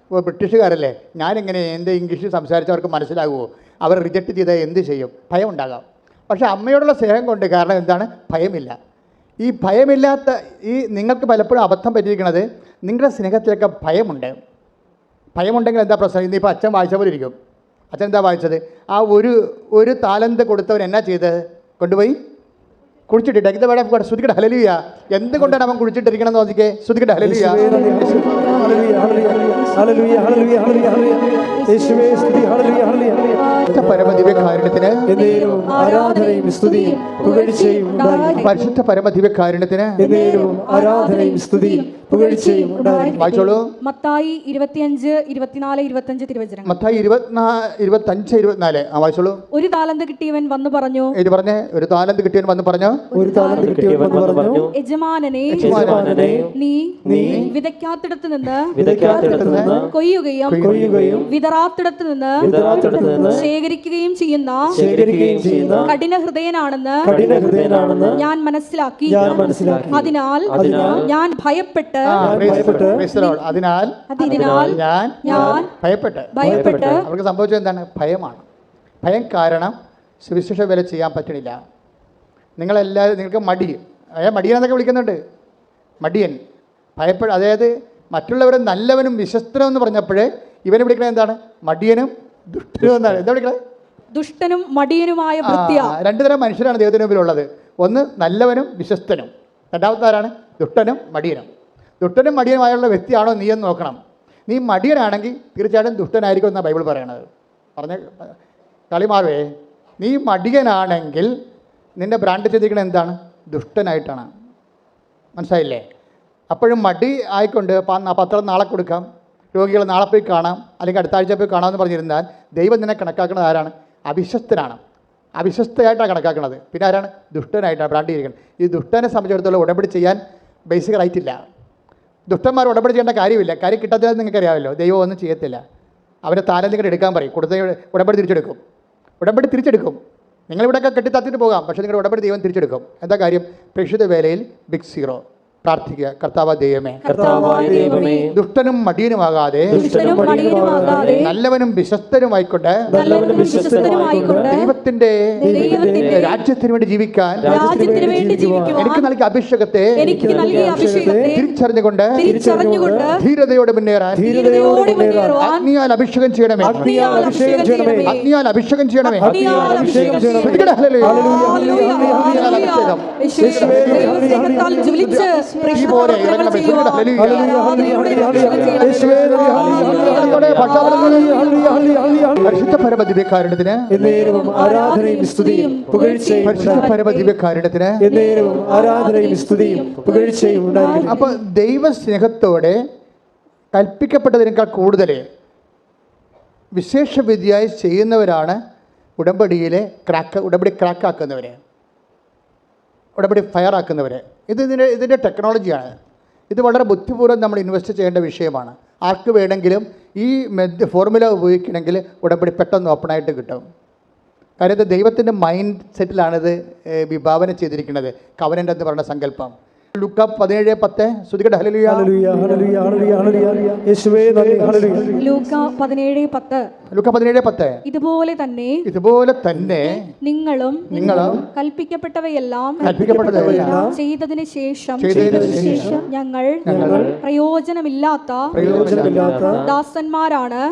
ഇപ്പോൾ ബ്രിട്ടീഷുകാരല്ലേ, ഞാനിങ്ങനെ എൻ്റെ ഇംഗ്ലീഷിൽ സംസാരിച്ചവർക്ക് മനസ്സിലാകുമോ? അവർ റിജക്റ്റ് ചെയ്താൽ എന്ത് ചെയ്യും? ഭയം ഉണ്ടാകാം. പക്ഷേ അമ്മയോടുള്ള സ്നേഹം കൊണ്ട്, കാരണം എന്താണ്? ഭയമില്ല. ഈ ഭയമില്ലാത്ത നിങ്ങൾക്ക് പലപ്പോഴും അബദ്ധം പറ്റിയിരിക്കുന്നത്, നിങ്ങളുടെ സ്നേഹത്തിലൊക്കെ ഭയമുണ്ട്. ഭയമുണ്ടെങ്കിൽ എന്താ പ്രശ്നം? ഇന്നിപ്പോൾ അച്ഛൻ വായിച്ച പോലെ ഇരിക്കും. അച്ഛൻ എന്താ വായിച്ചത്? ആ ഒരു താലന്ത് കൊടുത്തവൻ എന്നാ ചെയ്തത്? കൊണ്ടുപോയി കുടിച്ചിട്ട്. Take the word of God. ശ്രദ്ധിക്കട്ടെ. ഹല്ലേലൂയ. എന്തുകൊണ്ടാണ് അവൻ കുടിച്ചിട്ടിരിക്കണം എന്ന് നോക്കിക്കേ. ശ്രദ്ധിക്കട്ടെ. ഹല്ലേലൂയ ഹല്ലേലൂയ ഹല്ലേലൂയ ഹല്ലേലൂയ യേശുവേ സ്തുതി. Hallelujah hallelujah. പരമദിവ്യകാരുണ്യത്തിന് ആരാധനയും സ്തുതിയും പുകഴ്ചയും ഉണ്ടായിരിക്കട്ടെ. പരിശുദ്ധ പരമദിവ്യകാരുണ്യത്തിന് ആരാധനയും സ്തുതിയും പുകഴ്ചയും ഉണ്ടായിരിക്കട്ടെ. വായിച്ചോളൂ. മത്തായി 25, 24, 25 തിരുവചനങ്ങൾ. മത്തായി 25, 24 വായിച്ചോളൂ. ഒരു താലന്ത് കിട്ടിയവൻ വന്നു പറഞ്ഞു. ഇത് പറഞ്ഞേ, ഒരു താലന്ത് കിട്ടിയവൻ വന്ന് പറഞ്ഞു, ഒരു താലന്ത് കിട്ടിയവൻ വന്ന് പറഞ്ഞു, യജമാനനെ നീ വിതയ്ക്കാത്തിടത്ത് നിന്ന് കൊയ്യുകയും വിതറാത്തിടത്ത് നിന്ന് ശേഖരിക്കുകയും ചെയ്യുന്ന കഠിന ഹൃദയനാണെന്ന് ഞാൻ മനസ്സിലാക്കി. അതിനാൽ ഞാൻ ഭയപ്പെട്ട് ഞാൻ ഭയപ്പെട്ട്. അവർക്ക് സംഭവിച്ചത് എന്താണ്? ഭയമാണ്. ഭയം കാരണം സുവിശേഷ വേല ചെയ്യാൻ പറ്റണില്ല. നിങ്ങൾക്ക് മടിയനെന്നൊക്കെ വിളിക്കുന്നുണ്ട്. മടിയൻ, ഭയപ്പെട്ട്. അതായത് മറ്റുള്ളവരെ നല്ലവനും വിശ്വസ്തനും എന്ന് പറഞ്ഞപ്പോഴേ ഇവനെ വിളിക്കണത് എന്താണ്? മടിയനും ദുഷ്ടനും എന്നാണ്. എന്താ വിളിക്കണത്? ദുഷ്ടനും മടിയനുമായ ഭൃത്യ. രണ്ടു തരം മനുഷ്യരാണ് ദൈവത്തിന് മുമ്പിലുള്ളത്. ഒന്ന് നല്ലവനും വിശ്വസ്തനും, രണ്ടാമത്തെ ആരാണ്? ദുഷ്ടനും മടിയനും. ദുഷ്ടനും മടിയനുമായുള്ള വ്യക്തിയാണോ നീ എന്ന് നോക്കണം. നീ മടിയനാണെങ്കിൽ തീർച്ചയായിട്ടും ദുഷ്ടനായിരിക്കും എന്നാണ് ബൈബിൾ പറയണത്. പറഞ്ഞ കളി മാറുവേ. നീ മടിയനാണെങ്കിൽ നിന്റെ ബ്രാൻഡ് ചെയ്തിരിക്കുന്നത് എന്താണ്? ദുഷ്ടനായിട്ടാണ്. മനസ്സിലായില്ലേ? അപ്പോഴും മടി ആയിക്കൊണ്ട് പത്രം നാളെ കൊടുക്കാം, രോഗികൾ നാളെ പോയി കാണാം, അല്ലെങ്കിൽ അടുത്ത ആഴ്ച പോയി കാണാമെന്ന് പറഞ്ഞിരുന്നാൽ ദൈവം നിന്നെ കണക്കാക്കുന്നത് ആരാണ്? അവിശ്വസ്തനാണ്. അവിശ്വസ്തയായിട്ടാണ് കണക്കാക്കുന്നത്. പിന്നെ ആരാണ്? ദുഷ്ടനായിട്ടാണ് ബ്രാൻഡ് ചെയ്തിരിക്കുന്നത്. ഈ ദുഷ്ടനെ സംബന്ധിച്ചിടത്തോളം ഉടമ്പടി ചെയ്യാൻ ബേസിക് റൈറ്റ് ഇല്ല. ദുഷ്ടന്മാർ ഉടമ്പടി ചെയ്യേണ്ട കാര്യമില്ല. കാര്യം കിട്ടാത്തത് നിങ്ങൾക്കറിയാമല്ലോ. ദൈവം ഒന്നും ചെയ്യത്തില്ല. അവരെ താരന്തെങ്കിലും എടുക്കാൻ പറയും, കൊടുത്ത ഉടമ്പടി തിരിച്ചെടുക്കും. ഉടമ്പടി തിരിച്ചെടുക്കും. നിങ്ങളിവിടെയൊക്കെ കെട്ടിത്താത്തിട്ട് പോകാം, പക്ഷേ നിങ്ങളുടെ ഉടമ്പടി ദൈവം തിരിച്ചെടുക്കും. എന്താ കാര്യം? പ്രേക്ഷിത വേലയിൽ ബിഗ് സീറോ. പ്രാർത്ഥിക്കുക, കർത്താവായ ദൈവമേ, ദുഷ്ടനും മടിയനുമാകാതെ നല്ലവനും വിശ്വസ്തനുമായിക്കൊണ്ട് ദൈവത്തിന്റെ രാജ്യത്തിന് വേണ്ടി ജീവിക്കാൻ എനിക്ക് നൽകിയ അഭിഷേകത്തെ തിരിച്ചറിഞ്ഞുകൊണ്ട് ധീരതയോടെ മുന്നേറാൻ അഗ്നിയാൽ അഭിഷേകം ചെയ്യണമേ. അഗ്നിയാൽ അഭിഷേകം ചെയ്യണമേ. പരിശുദ്ധ പരമദിവ്യകാരുണ്യത്തിന് ആരാധനയും സ്തുതിയും പുകഴ്ചയും. പരിശുദ്ധ പരമദിവ്യകാരുണ്യത്തിന് ആരാധനയും സ്തുതിയും പുകഴ്ചയും ഉണ്ടായിരിക്കട്ടെ. അപ്പൊ ദൈവസ്നേഹത്തോടെ കൽപ്പിക്കപ്പെട്ടതിനേക്കാൾ കൂടുതൽ വിശേഷവിധിയായി ചെയ്യുന്നവരാണ് ഉടമ്പടി ക്രാക്കാക്കുന്നവർ, ഉടമ്പടി ഫയറാക്കുന്നവർ. ഇതിൻ്റെ ടെക്നോളജിയാണ്. ഇത് വളരെ ബുദ്ധിപൂർവ്വം നമ്മൾ ഇൻവെസ്റ്റ് ചെയ്യേണ്ട വിഷയമാണ്. ആർക്ക് വേണമെങ്കിലും ഈ ഫോർമുല ഉപയോഗിക്കണമെങ്കിൽ ഉടമ്പടി പെട്ടെന്ന് ഓപ്പണായിട്ട് കിട്ടും. കാര്യം ഇത് ദൈവത്തിൻ്റെ മൈൻഡ് സെറ്റിലാണിത് വിഭാവന ചെയ്തിരിക്കുന്നത്. കവനൻ്റ് എന്ന് പറയുന്ന സങ്കല്പം. ലൂക്ക 17:10 ശ്രുതികട്ടെ. ഹല്ലേലൂയ ഹല്ലേലൂയ ഹല്ലേലൂയ ഹല്ലേലൂയ യേശുവേ നന്ദി. ഹല്ലേലൂയ. ലൂക്ക 17:10. ലൂക്ക 17:10. ഇതുപോലെ തന്നെ നിങ്ങളും കൽപ്പിക്കപ്പെട്ടവയെല്ലാം ചെയ്തതിന് ശേഷം ഞങ്ങൾ പ്രയോജനമില്ലാത്ത ദാസന്മാരാണ്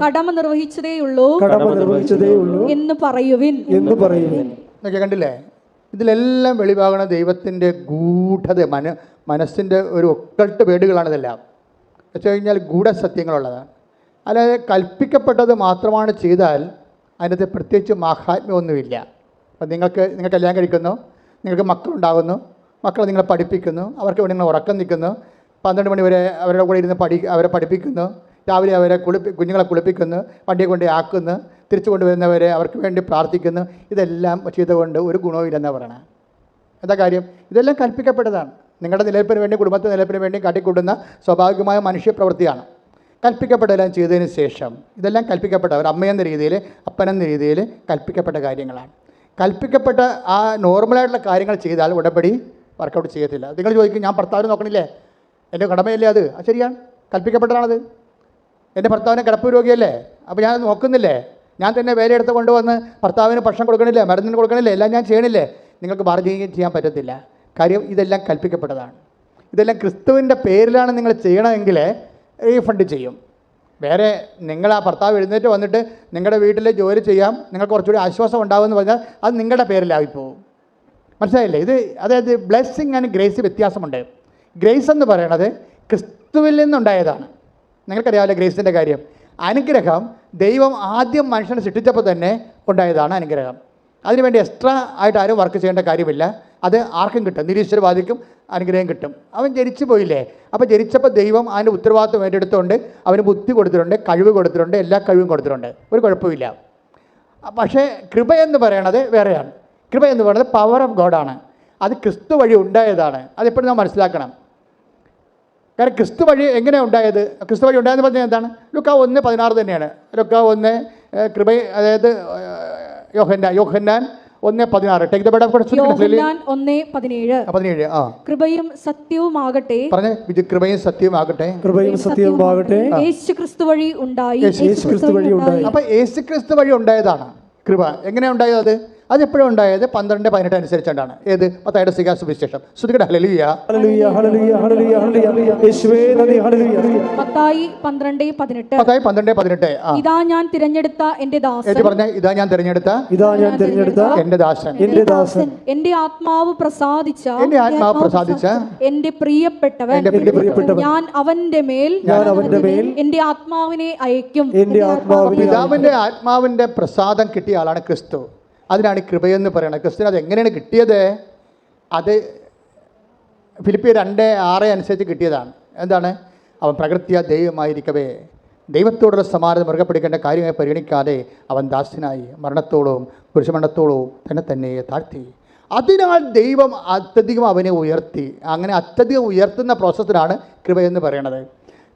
കടമ നിർവഹിച്ചതേയുള്ളൂ എന്ന് പറയുവിൻ. കണ്ടില്ലേ? ഇതിലെല്ലാം വെളിവാകണ ദൈവത്തിൻ്റെ ഗൂഢത, മനസ്സിൻ്റെ ഒരു ഒക്കൾട്ട് വേടുകളാണിതെല്ലാം. വെച്ച് കഴിഞ്ഞാൽ ഗൂഢസത്യങ്ങളുള്ളതാണ്. അല്ലാതെ കൽപ്പിക്കപ്പെട്ടത് മാത്രമാണ് ചെയ്താൽ അതിനകത്ത് പ്രത്യേകിച്ച് മാഹാത്മ്യമൊന്നുമില്ല. അപ്പം നിങ്ങൾ കല്യാണം കഴിക്കുന്നു, നിങ്ങൾക്ക് മക്കളുണ്ടാകുന്നു, മക്കളെ നിങ്ങളെ പഠിപ്പിക്കുന്നു, അവർക്ക് വേണ്ടി നിങ്ങൾ ഉറക്കം നിൽക്കുന്നു, 12 മണി വരെ അവരുടെ കൂടെ ഇരുന്ന് അവരെ പഠിപ്പിക്കുന്നു, രാവിലെ അവരെ കുഞ്ഞുങ്ങളെ കുളിപ്പിക്കുന്നു, വണ്ടിയെ കൊണ്ട് ആക്കുന്നു, തിരിച്ചു കൊണ്ടുവരുന്നവരെ അവർക്ക് വേണ്ടി പ്രാർത്ഥിക്കുന്നു. ഇതെല്ലാം ചെയ്തുകൊണ്ട് ഒരു ഗുണവും ഇല്ലെന്നാണ് പറയണത്. എന്താ കാര്യം? ഇതെല്ലാം കൽപ്പിക്കപ്പെട്ടതാണ്. നിങ്ങളുടെ നിലനിൽപ്പിന് വേണ്ടി, കുടുംബത്തിൻ്റെ നിലനിൽപ്പിന് വേണ്ടി കാട്ടിക്കൂട്ടുന്ന സ്വാഭാവികമായ മനുഷ്യപ്രവൃത്തിയാണ്. കൽപ്പിക്കപ്പെട്ടതെല്ലാം ചെയ്തതിന് ശേഷം ഇതെല്ലാം കൽപ്പിക്കപ്പെട്ടവർ അമ്മയെന്ന രീതിയിൽ, അപ്പനെന്ന രീതിയിൽ കൽപ്പിക്കപ്പെട്ട കാര്യങ്ങളാണ്. കൽപ്പിക്കപ്പെട്ട ആ നോർമലായിട്ടുള്ള കാര്യങ്ങൾ ചെയ്താൽ ഉടമ്പടി വർക്കൗട്ട് ചെയ്യത്തില്ല. നിങ്ങൾ ചോദിക്കും, ഞാൻ ഭർത്താവിനെ നോക്കണില്ലേ, എൻ്റെ കടമയല്ലേ അത്? ശരിയാണ്, കൽപ്പിക്കപ്പെട്ടതാണത്. എൻ്റെ ഭർത്താവിനെ കിടപ്പ് രോഗിയല്ലേ, അപ്പോൾ ഞാൻ നോക്കുന്നില്ലേ? ഞാൻ തന്നെ വേലയെടുത്ത് കൊണ്ടുവന്ന് ഭർത്താവിന് ഭക്ഷണം കൊടുക്കണില്ലേ, മരുന്നിന് കൊടുക്കണില്ലേ, എല്ലാം ഞാൻ ചെയ്യണില്ലേ? നിങ്ങൾക്ക് ബാർഗെയിൻ ചെയ്യാൻ പറ്റത്തില്ല. കാര്യം ഇതെല്ലാം കൽപ്പിക്കപ്പെട്ടതാണ്. ഇതെല്ലാം ക്രിസ്തുവിൻ്റെ പേരിലാണ് നിങ്ങൾ ചെയ്യണമെങ്കിൽ റീഫണ്ട് ചെയ്യും. വേറെ നിങ്ങൾ ആ ഭർത്താവ് എഴുന്നേറ്റ് വന്നിട്ട് നിങ്ങളുടെ വീട്ടിൽ ജോലി ചെയ്യാം, നിങ്ങൾക്ക് കുറച്ചുകൂടി ആശ്വാസം ഉണ്ടാകുമെന്ന് പറഞ്ഞാൽ അത് നിങ്ങളുടെ പേരിലായിപ്പോവും. മനസ്സിലായില്ലേ? അതായത് ബ്ലെസ്സിങ് ആൻഡ് ഗ്രേസ് വ്യത്യാസമുണ്ട്. ഗ്രേസ് എന്ന് പറയുന്നത് ക്രിസ്തുവിൽ നിന്നുണ്ടായതാണ്. നിങ്ങൾക്കറിയാമല്ലോ ഗ്രേസിൻ്റെ കാര്യം. അനുഗ്രഹം ദൈവം ആദ്യം മനുഷ്യനെ സൃഷ്ടിച്ചപ്പോൾ തന്നെ ഉണ്ടായതാണ് അനുഗ്രഹം. അതിനുവേണ്ടി എക്സ്ട്രാ ആയിട്ട് ആരും വർക്ക് ചെയ്യേണ്ട കാര്യമില്ല. അത് ആർക്കും കിട്ടും, നിരീശ്വരവാദിക്കും അനുഗ്രഹം കിട്ടും. അവൻ ജനിച്ചു പോയില്ലേ, അപ്പോൾ ജനിച്ചപ്പോൾ ദൈവം അതിൻ്റെ ഉത്തരവാദിത്വം ഏറ്റെടുത്തുകൊണ്ട് അവന് ബുദ്ധി കൊടുത്തിട്ടുണ്ട്, കഴിവ് കൊടുത്തിട്ടുണ്ട്, എല്ലാ കഴിവും കൊടുത്തിട്ടുണ്ട്, ഒരു കുഴപ്പമില്ല. പക്ഷേ കൃപ എന്ന് പറയണത് വേറെയാണ്. കൃപ എന്ന് പറയുന്നത് പവർ ഓഫ് ഗോഡാണ്. അത് ക്രിസ്തു വഴി ഉണ്ടായതാണ്. അതെപ്പോഴും നാം മനസ്സിലാക്കണം. കാരണം ക്രിസ്തു വഴി എങ്ങനെയാണ് ഉണ്ടായത്? ക്രിസ്തു വഴി ഉണ്ടായെന്ന് പറഞ്ഞാൽ എന്താണ്? ലൂക്ക 1:16 തന്നെയാണ്. ലൂക്ക 1 കൃപ, അതായത് യോഹന്നാൻ 1:16. Take the Bible of God. യോഹന്നാൻ 1:17. കൃപയും സത്യവുമാകട്ടെ. പറഞ്ഞേ, കൃപയും സത്യവുമാകട്ടെ. കൃപയും സത്യവുമാകട്ടെ. യേശുക്രിസ്തു വഴി ഉണ്ടായി. യേശുക്രിസ്തു വഴി ഉണ്ടായി. അപ്പോൾ യേശുക്രിസ്തു വഴി ഉണ്ടായതാണ് കൃപ. എങ്ങനെയാണ് ഉണ്ടായത്? അതെപ്പോഴും ഉണ്ടായത് 12:18 അനുസരിച്ചുകൊണ്ടാണ്. ഏത്? മത്തായിയുടെ സുവിശേഷം. ശ്രുതികട ഹല്ലേലൂയ. ഹല്ലേലൂയ ഹല്ലേലൂയ ഹല്ലേലൂയ ഹല്ലേലൂയ യേശുവേ നന്ദി. ഹല്ലേലൂയ. മത്തായി 12:18. മത്തായി 12:18. ഇതാ ഞാൻ തിരഞ്ഞെടുത്ത എന്റെ ദാസൻ. ഏത് പറഞ്ഞ? ഇതാ ഞാൻ തിരഞ്ഞെടുത്ത എന്റെ ദാസൻ. എന്റെ ആത്മാവ് പ്രസാദിച്ച എന്റെ പ്രിയപ്പെട്ടവൻ. ഞാൻ അവന്റെ മേൽ എന്റെ ആത്മാവിനെ അയക്കും. പിതാവിന്റെ ആത്മാവിന്റെ പ്രസാദം കിട്ടിയ ആളാണ് ക്രിസ്തു. അതിനാണ് കൃപയെന്ന് പറയുന്നത്. ക്രിസ്തുവിന് അത് എങ്ങനെയാണ് കിട്ടിയത്? അത് ഫിലിപ്പിയർ 2:6 അനുസരിച്ച് കിട്ടിയതാണ്. എന്താണ്? അവൻ പ്രകൃത്യ ദൈവമായിരിക്കവേ ദൈവത്തോടുള്ള സമാനത മുറുകെ പിടിക്കേണ്ട കാര്യമായി പരിഗണിക്കാതെ അവൻ ദാസ്യനായി മരണത്തോളവും കുരിശുമരണത്തോളവും തന്നെ താഴ്ത്തി. അതിനാൽ ദൈവം അത്യധികം അവനെ ഉയർത്തി. അങ്ങനെ അത്യധികം ഉയർത്തുന്ന പ്രോസസ്സിനാണ് കൃപയെന്ന് പറയുന്നത്.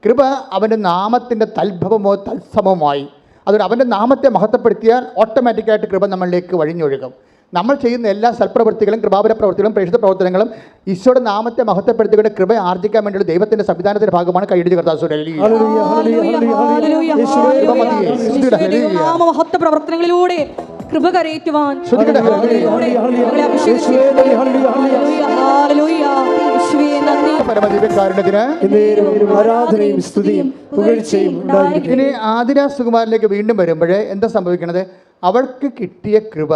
കൃപ അവൻ്റെ നാമത്തിൻ്റെ തൽഭവമോ തത്സമമായി. അതുകൊണ്ട് അവൻ്റെ നാമത്തെ മഹത്വപ്പെടുത്തിയാൽ ഓട്ടോമാറ്റിക്കായിട്ട് കൃപ നമ്മളിലേക്ക് വഴിഞ്ഞൊഴുകും. നമ്മൾ ചെയ്യുന്ന എല്ലാ സൽപ്രവൃത്തികളും കൃപാപര പ്രവൃത്തികളും പ്രേക്ഷിത പ്രവർത്തനങ്ങളും ഈശോയുടെ നാമത്തെ മഹത്വപ്പെടുത്തിക്കൊണ്ട് കൃപ ആർജിക്കാൻ വേണ്ടിയുള്ള ദൈവത്തിന്റെ സംവിധാനത്തിന്റെ ഭാഗമാണ്. കൈയടിച്ച് പ്രവർത്തനങ്ങളിലൂടെ കൃപ കരയറ്റുവാൻ ഇനി ആതിര സുകുമാരനിലേക്ക് വീണ്ടും വരുമ്പോഴേ എന്താ സംഭവിക്കണത്? അവൾക്ക് കിട്ടിയ കൃപ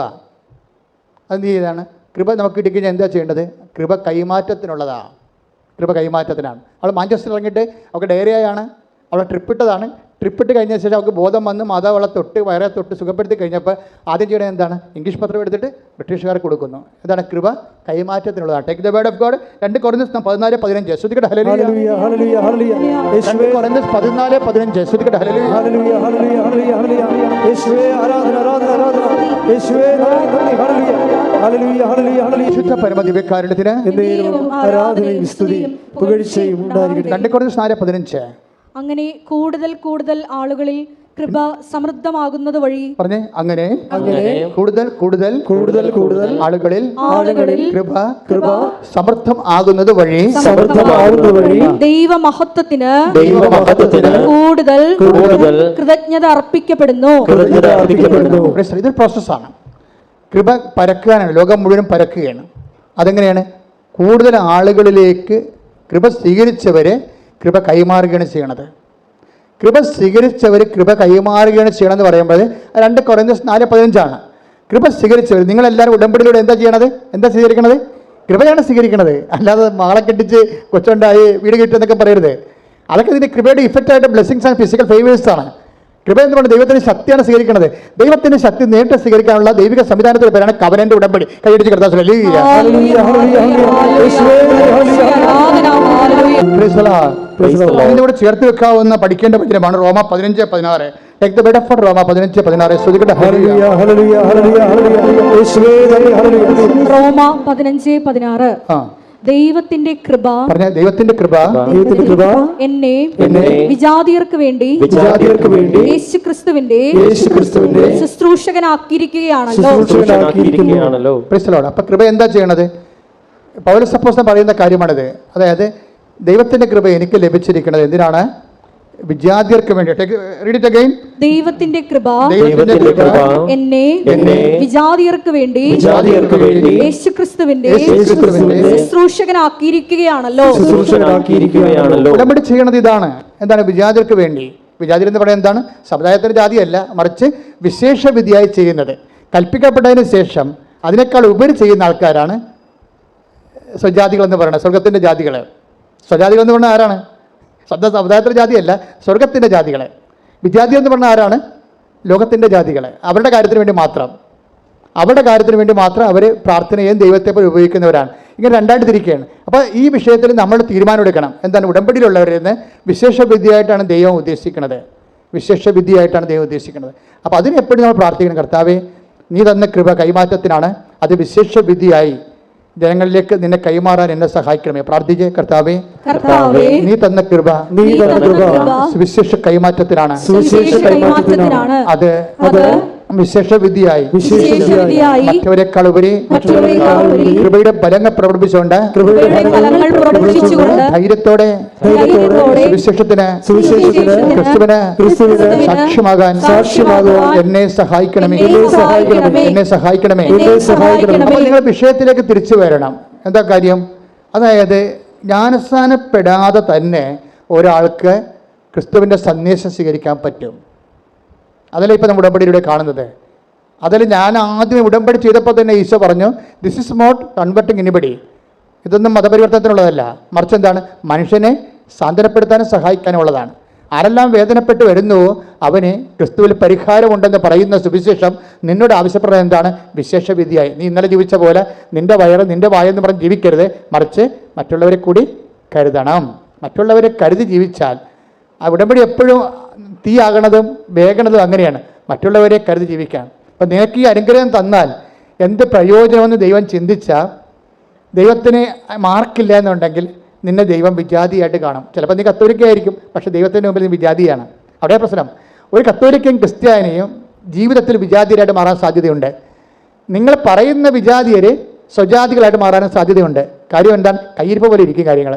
അതെന്ത് ചെയ്താണ്? കൃപ നമുക്ക് കിട്ടിക്കഴിഞ്ഞാൽ എന്താ ചെയ്യേണ്ടത്? കൃപ കൈമാറ്റത്തിനുള്ളതാണ്. കൃപ കൈമാറ്റത്തിനാണ്. അവൾ മാഞ്ചസ്റ്ററിൽ ഇറങ്ങിയിട്ട് അവൾക്ക് ഡയറിയാണ്, അവളെ ട്രിപ്പിട്ടതാണ്. ട്രിപ്പിട്ട് കഴിഞ്ഞ ശേഷം അവൾക്ക് ബോധം വന്ന് മാതാവ് അവളെ തൊട്ട് വയറെ തൊട്ട് സുഖപ്പെടുത്തി കഴിഞ്ഞപ്പോൾ ആദ്യം ചെയ്യണത് എന്താണ്? ഇംഗ്ലീഷ് പത്രം എടുത്തിട്ട് ബ്രിട്ടീഷുകാർക്ക് കൊടുക്കുന്നു. എന്താണ്? കൃപ കൈമാറ്റത്തിനുള്ളതാണ്. Take the word of God. 2 കൊരിന്ത്യർ 14:15. ശ്രുതിക്കട്ടെ ഹല്ലേലൂയ. 2 കൊരിന്ത്യർ 14:15. ശ്രുതിക്കട്ടെ ഹല്ലേലൂയ. വിശുദ്ധ പരമദിവ്യകാരുണ്യത്തിന് 2 കൊരിന്ത്യർ 4:15. അങ്ങനെ കൂടുതൽ കൂടുതൽ ആളുകളിൽ കൃപ സമൃദ്ധമാകുന്നത് വഴി പറഞ്ഞേ. അങ്ങനെ കൂടുതൽ കൂടുതൽ ആളുകളിൽ കൃപ സമൃദ്ധം ആകുന്നത് വഴി ദൈവമഹത്വത്തിന് കൂടുതൽ കൃതജ്ഞത അർപ്പിക്കപ്പെടുന്നു. ഇതൊരു പ്രോസസ്സാണ്. കൃപ പരക്കുകയാണ്, ലോകം മുഴുവൻ പരക്കുകയാണ്. അതെങ്ങനെയാണ്? കൂടുതൽ ആളുകളിലേക്ക് കൃപ സ്വീകരിച്ചവരെ കൃപ കൈമാറുകയാണ് ചെയ്യണത്. കൃപ സ്വീകരിച്ചവർ കൃപ കൈമാറുകയാണ് ചെയ്യണമെന്ന് പറയുമ്പോൾ 2 കൊരിന്ത്യർ 4:15. കൃപ സ്വീകരിച്ചവർ, നിങ്ങളെല്ലാവരും ഉടമ്പടിയിലൂടെ എന്താ ചെയ്യണത്? എന്താ സ്വീകരിക്കണത്? കൃപയാണ് സ്വീകരിക്കണത്. അല്ലാതെ മാളെ കെട്ടിച്ച് കൊച്ചുണ്ടായി വീട് കിട്ടുമെന്നൊക്കെ പറയരുത്. അതൊക്കെ ഇതിൻ്റെ കൃപയുടെ ഇഫക്റ്റായിട്ട് ബ്ലെസ്സിങ്സ് ആൻഡ് ഫിസിക്കൽ ഫേവേഴ്സാണ്. കൃപ എന്ന് പറഞ്ഞാൽ ദൈവത്തിൻ്റെ ശക്തിയാണ് സ്വീകരിക്കുന്നത്. ദൈവത്തിൻ്റെ ശക്തി നേരിട്ട് സ്വീകരിക്കാനുള്ള ദൈവിക സംവിധാനത്തിന്റെ പേരാണ് കവനന്റ് ഉടമ്പടി. കൈയടിച്ച് കർത്താവ് ഇതിനോട് ചേർത്ത് വെക്കാവുന്ന പഠിക്കേണ്ട വചനമാണ് റോമ 15:16. Take the bed of Roma 15:16. ശ്രുതിക്കട്ടെ ഹല്ലേലൂയ. റോമ 15:16. ദൈവത്തിന്റെ കൃപ എന്നെ വിജാതിയർക്ക് വേണ്ടി യേശുക്രിസ്തുവിന്റെ ശുശ്രൂഷകനാക്കിയിരിക്കുകയാണല്ലോ. അപ്പൊ കൃപ എന്താ ചെയ്യണത്? പൗലോസ് അപ്പോസ്തലൻ പറയുന്ന കാര്യമാണിത്. അതായത് ദൈവത്തിന്റെ കൃപ എനിക്ക് ലഭിച്ചിരിക്കുന്നത് എന്തിനാണ്? വിജാതിയർക്ക് വേണ്ടി. ദൈവത്തിന്റെ കൃപ എന്നെ വിജാതിയർക്ക് വേണ്ടി യേശുക്രിസ്തുവിന്റെ ശുശ്രൂഷകനാക്കിയിരിക്കുകയാണല്ലോ. ഉടമ്പടി ചെയ്യണത് ഇതാണ്. എന്താണ്? വിജാതിയർക്ക് വേണ്ടി. വിജാതിർ എന്ന് പറയുന്നത് എന്താണ്? സമുദായത്തിന്റെ ജാതിയല്ല, മറിച്ച് വിശേഷ വിധിയായി ചെയ്യുന്നത്. കൽപ്പിക്കപ്പെട്ടതിന് ശേഷം അതിനേക്കാൾ ഉപരി ചെയ്യുന്ന ആൾക്കാരാണ് സ്വജാതികൾ എന്ന് പറയുന്നത്. സ്വർഗത്തിന്റെ ജാതികൾ. സ്വജാതികൾ എന്ന് പറഞ്ഞാൽ ആരാണ്? സമുദായത്തിൻ്റെ ജാതിയല്ല, സ്വർഗത്തിൻ്റെ ജാതികളെ. വിദ്യാർത്ഥി എന്ന് പറഞ്ഞാൽ ആരാണ്? ലോകത്തിൻ്റെ ജാതികളെ. അവരുടെ കാര്യത്തിന് വേണ്ടി മാത്രം അവർ പ്രാർത്ഥനയും ദൈവത്തെ പോലെ ഉപയോഗിക്കുന്നവരാണ്. ഇങ്ങനെ രണ്ടായിട്ട് തിരിക്കുകയാണ്. അപ്പോൾ ഈ വിഷയത്തിൽ നമ്മൾ തീരുമാനം എടുക്കണം. എന്താണ്? ഉടമ്പടിയിലുള്ളവരിൽ നിന്ന് വിശേഷ വിധിയായിട്ടാണ് ദൈവം ഉദ്ദേശിക്കുന്നത്. അപ്പോൾ അതിന് എപ്പോഴും നമ്മൾ പ്രാർത്ഥിക്കണം, കർത്താവേ നീ തന്ന കൃപ കൈമാറ്റത്തിനാണ്, അത് വിശേഷ വിധിയായി ജനങ്ങളിലേക്ക് നിന്നെ കൈമാറാൻ എന്നെ സഹായിക്കണമേ. പ്രാർത്ഥിച്ചേ. കർത്താവേ നീ തന്ന കൃപ വിശേഷ കൈമാറ്റത്തിനാണ്, അത് വിശേഷവിധിയായി വിശേഷവിധിയായി മറ്റവരെക്കാൾ ഉപരി മറ്റുള്ളവരെക്കാൾ ഉപരി കൃപയുടെ ബലങ്ങൾ പ്രവർത്തിച്ചുകൊണ്ട് കൃപയുടെ ഫലങ്ങൾ പ്രവർത്തിച്ചുകൊണ്ട് ധൈര്യത്തോടെ സുവിശേഷത്തിന് ക്രിസ്തുവിന് സാക്ഷ്യമാകാൻ എന്നെ സഹായിക്കണമേ. അപ്പോൾ നിങ്ങൾ വിഷയത്തിലേക്ക് തിരിച്ചു വരണം. എന്താ കാര്യം? അതായത് ജ്ഞാനസ്നാനപ്പെടാതെ തന്നെ ഒരാൾക്ക് ക്രിസ്തുവിൻ്റെ സന്ദേശം സ്വീകരിക്കാൻ പറ്റും. അതല്ല ഇപ്പോൾ നമ്മൾ ഉടമ്പടിയിലൂടെ കാണുന്നത്. അതിൽ ഞാൻ ആദ്യം ഉടമ്പടി ചെയ്തപ്പോൾ തന്നെ ഈശോ പറഞ്ഞു, this is not converting anybody. ഇതൊന്നും മതപരിവർത്തനത്തിനുള്ളതല്ല, മറിച്ച് എന്താണ്, മനുഷ്യനെ സാന്ത്വനപ്പെടുത്താനും സഹായിക്കാനും ഉള്ളതാണ്. ആരെല്ലാം വേദനപ്പെട്ട് വരുന്നുവോ അവന് ക്രിസ്തുവിൽ പരിഹാരമുണ്ടെന്ന് പറയുന്ന സുവിശേഷം നിന്നോട് ആവശ്യപ്പെടുന്നത് എന്താണ്? വിശേഷവിധിയായി. നീ ഇന്നലെ ജീവിച്ച പോലെ നിൻ്റെ വയറ് നിൻ്റെ വായെന്ന് പറഞ്ഞ് ജീവിക്കരുത്, മറിച്ച് മറ്റുള്ളവരെ കൂടി കരുതണം. മറ്റുള്ളവരെ കരുതി ജീവിച്ചാൽ ആ ഉടമ്പടി എപ്പോഴും തീയാകണതും വേഗണതും അങ്ങനെയാണ്, മറ്റുള്ളവരെ കരുതി ജീവിക്കാൻ. അപ്പം നിനക്ക് ഈ അനുഗ്രഹം തന്നാൽ എന്ത് പ്രയോജനമെന്ന് ദൈവം ചിന്തിച്ചാൽ, ദൈവത്തിന് മാർക്കില്ല എന്നുണ്ടെങ്കിൽ നിന്നെ ദൈവം വിജാതിയായിട്ട് കാണും. ചിലപ്പോൾ നീ കത്തോലിക്കയായിരിക്കും, പക്ഷേ ദൈവത്തിൻ്റെ മുമ്പിൽ നീ വിജാതിയാണ്. അവിടെ പ്രശ്നം. ഒരു കത്തോലിക്കയും ക്രിസ്ത്യാനിയും ജീവിതത്തിൽ വിജാതിയരായിട്ട് മാറാൻ സാധ്യതയുണ്ട്. നിങ്ങൾ പറയുന്ന വിജാതിയർ സ്വജാതികളായിട്ട് മാറാനും സാധ്യതയുണ്ട്. കാര്യം എന്താണ്? കയ്യിരിപ്പ് പോലെ ഇരിക്കും കാര്യങ്ങൾ.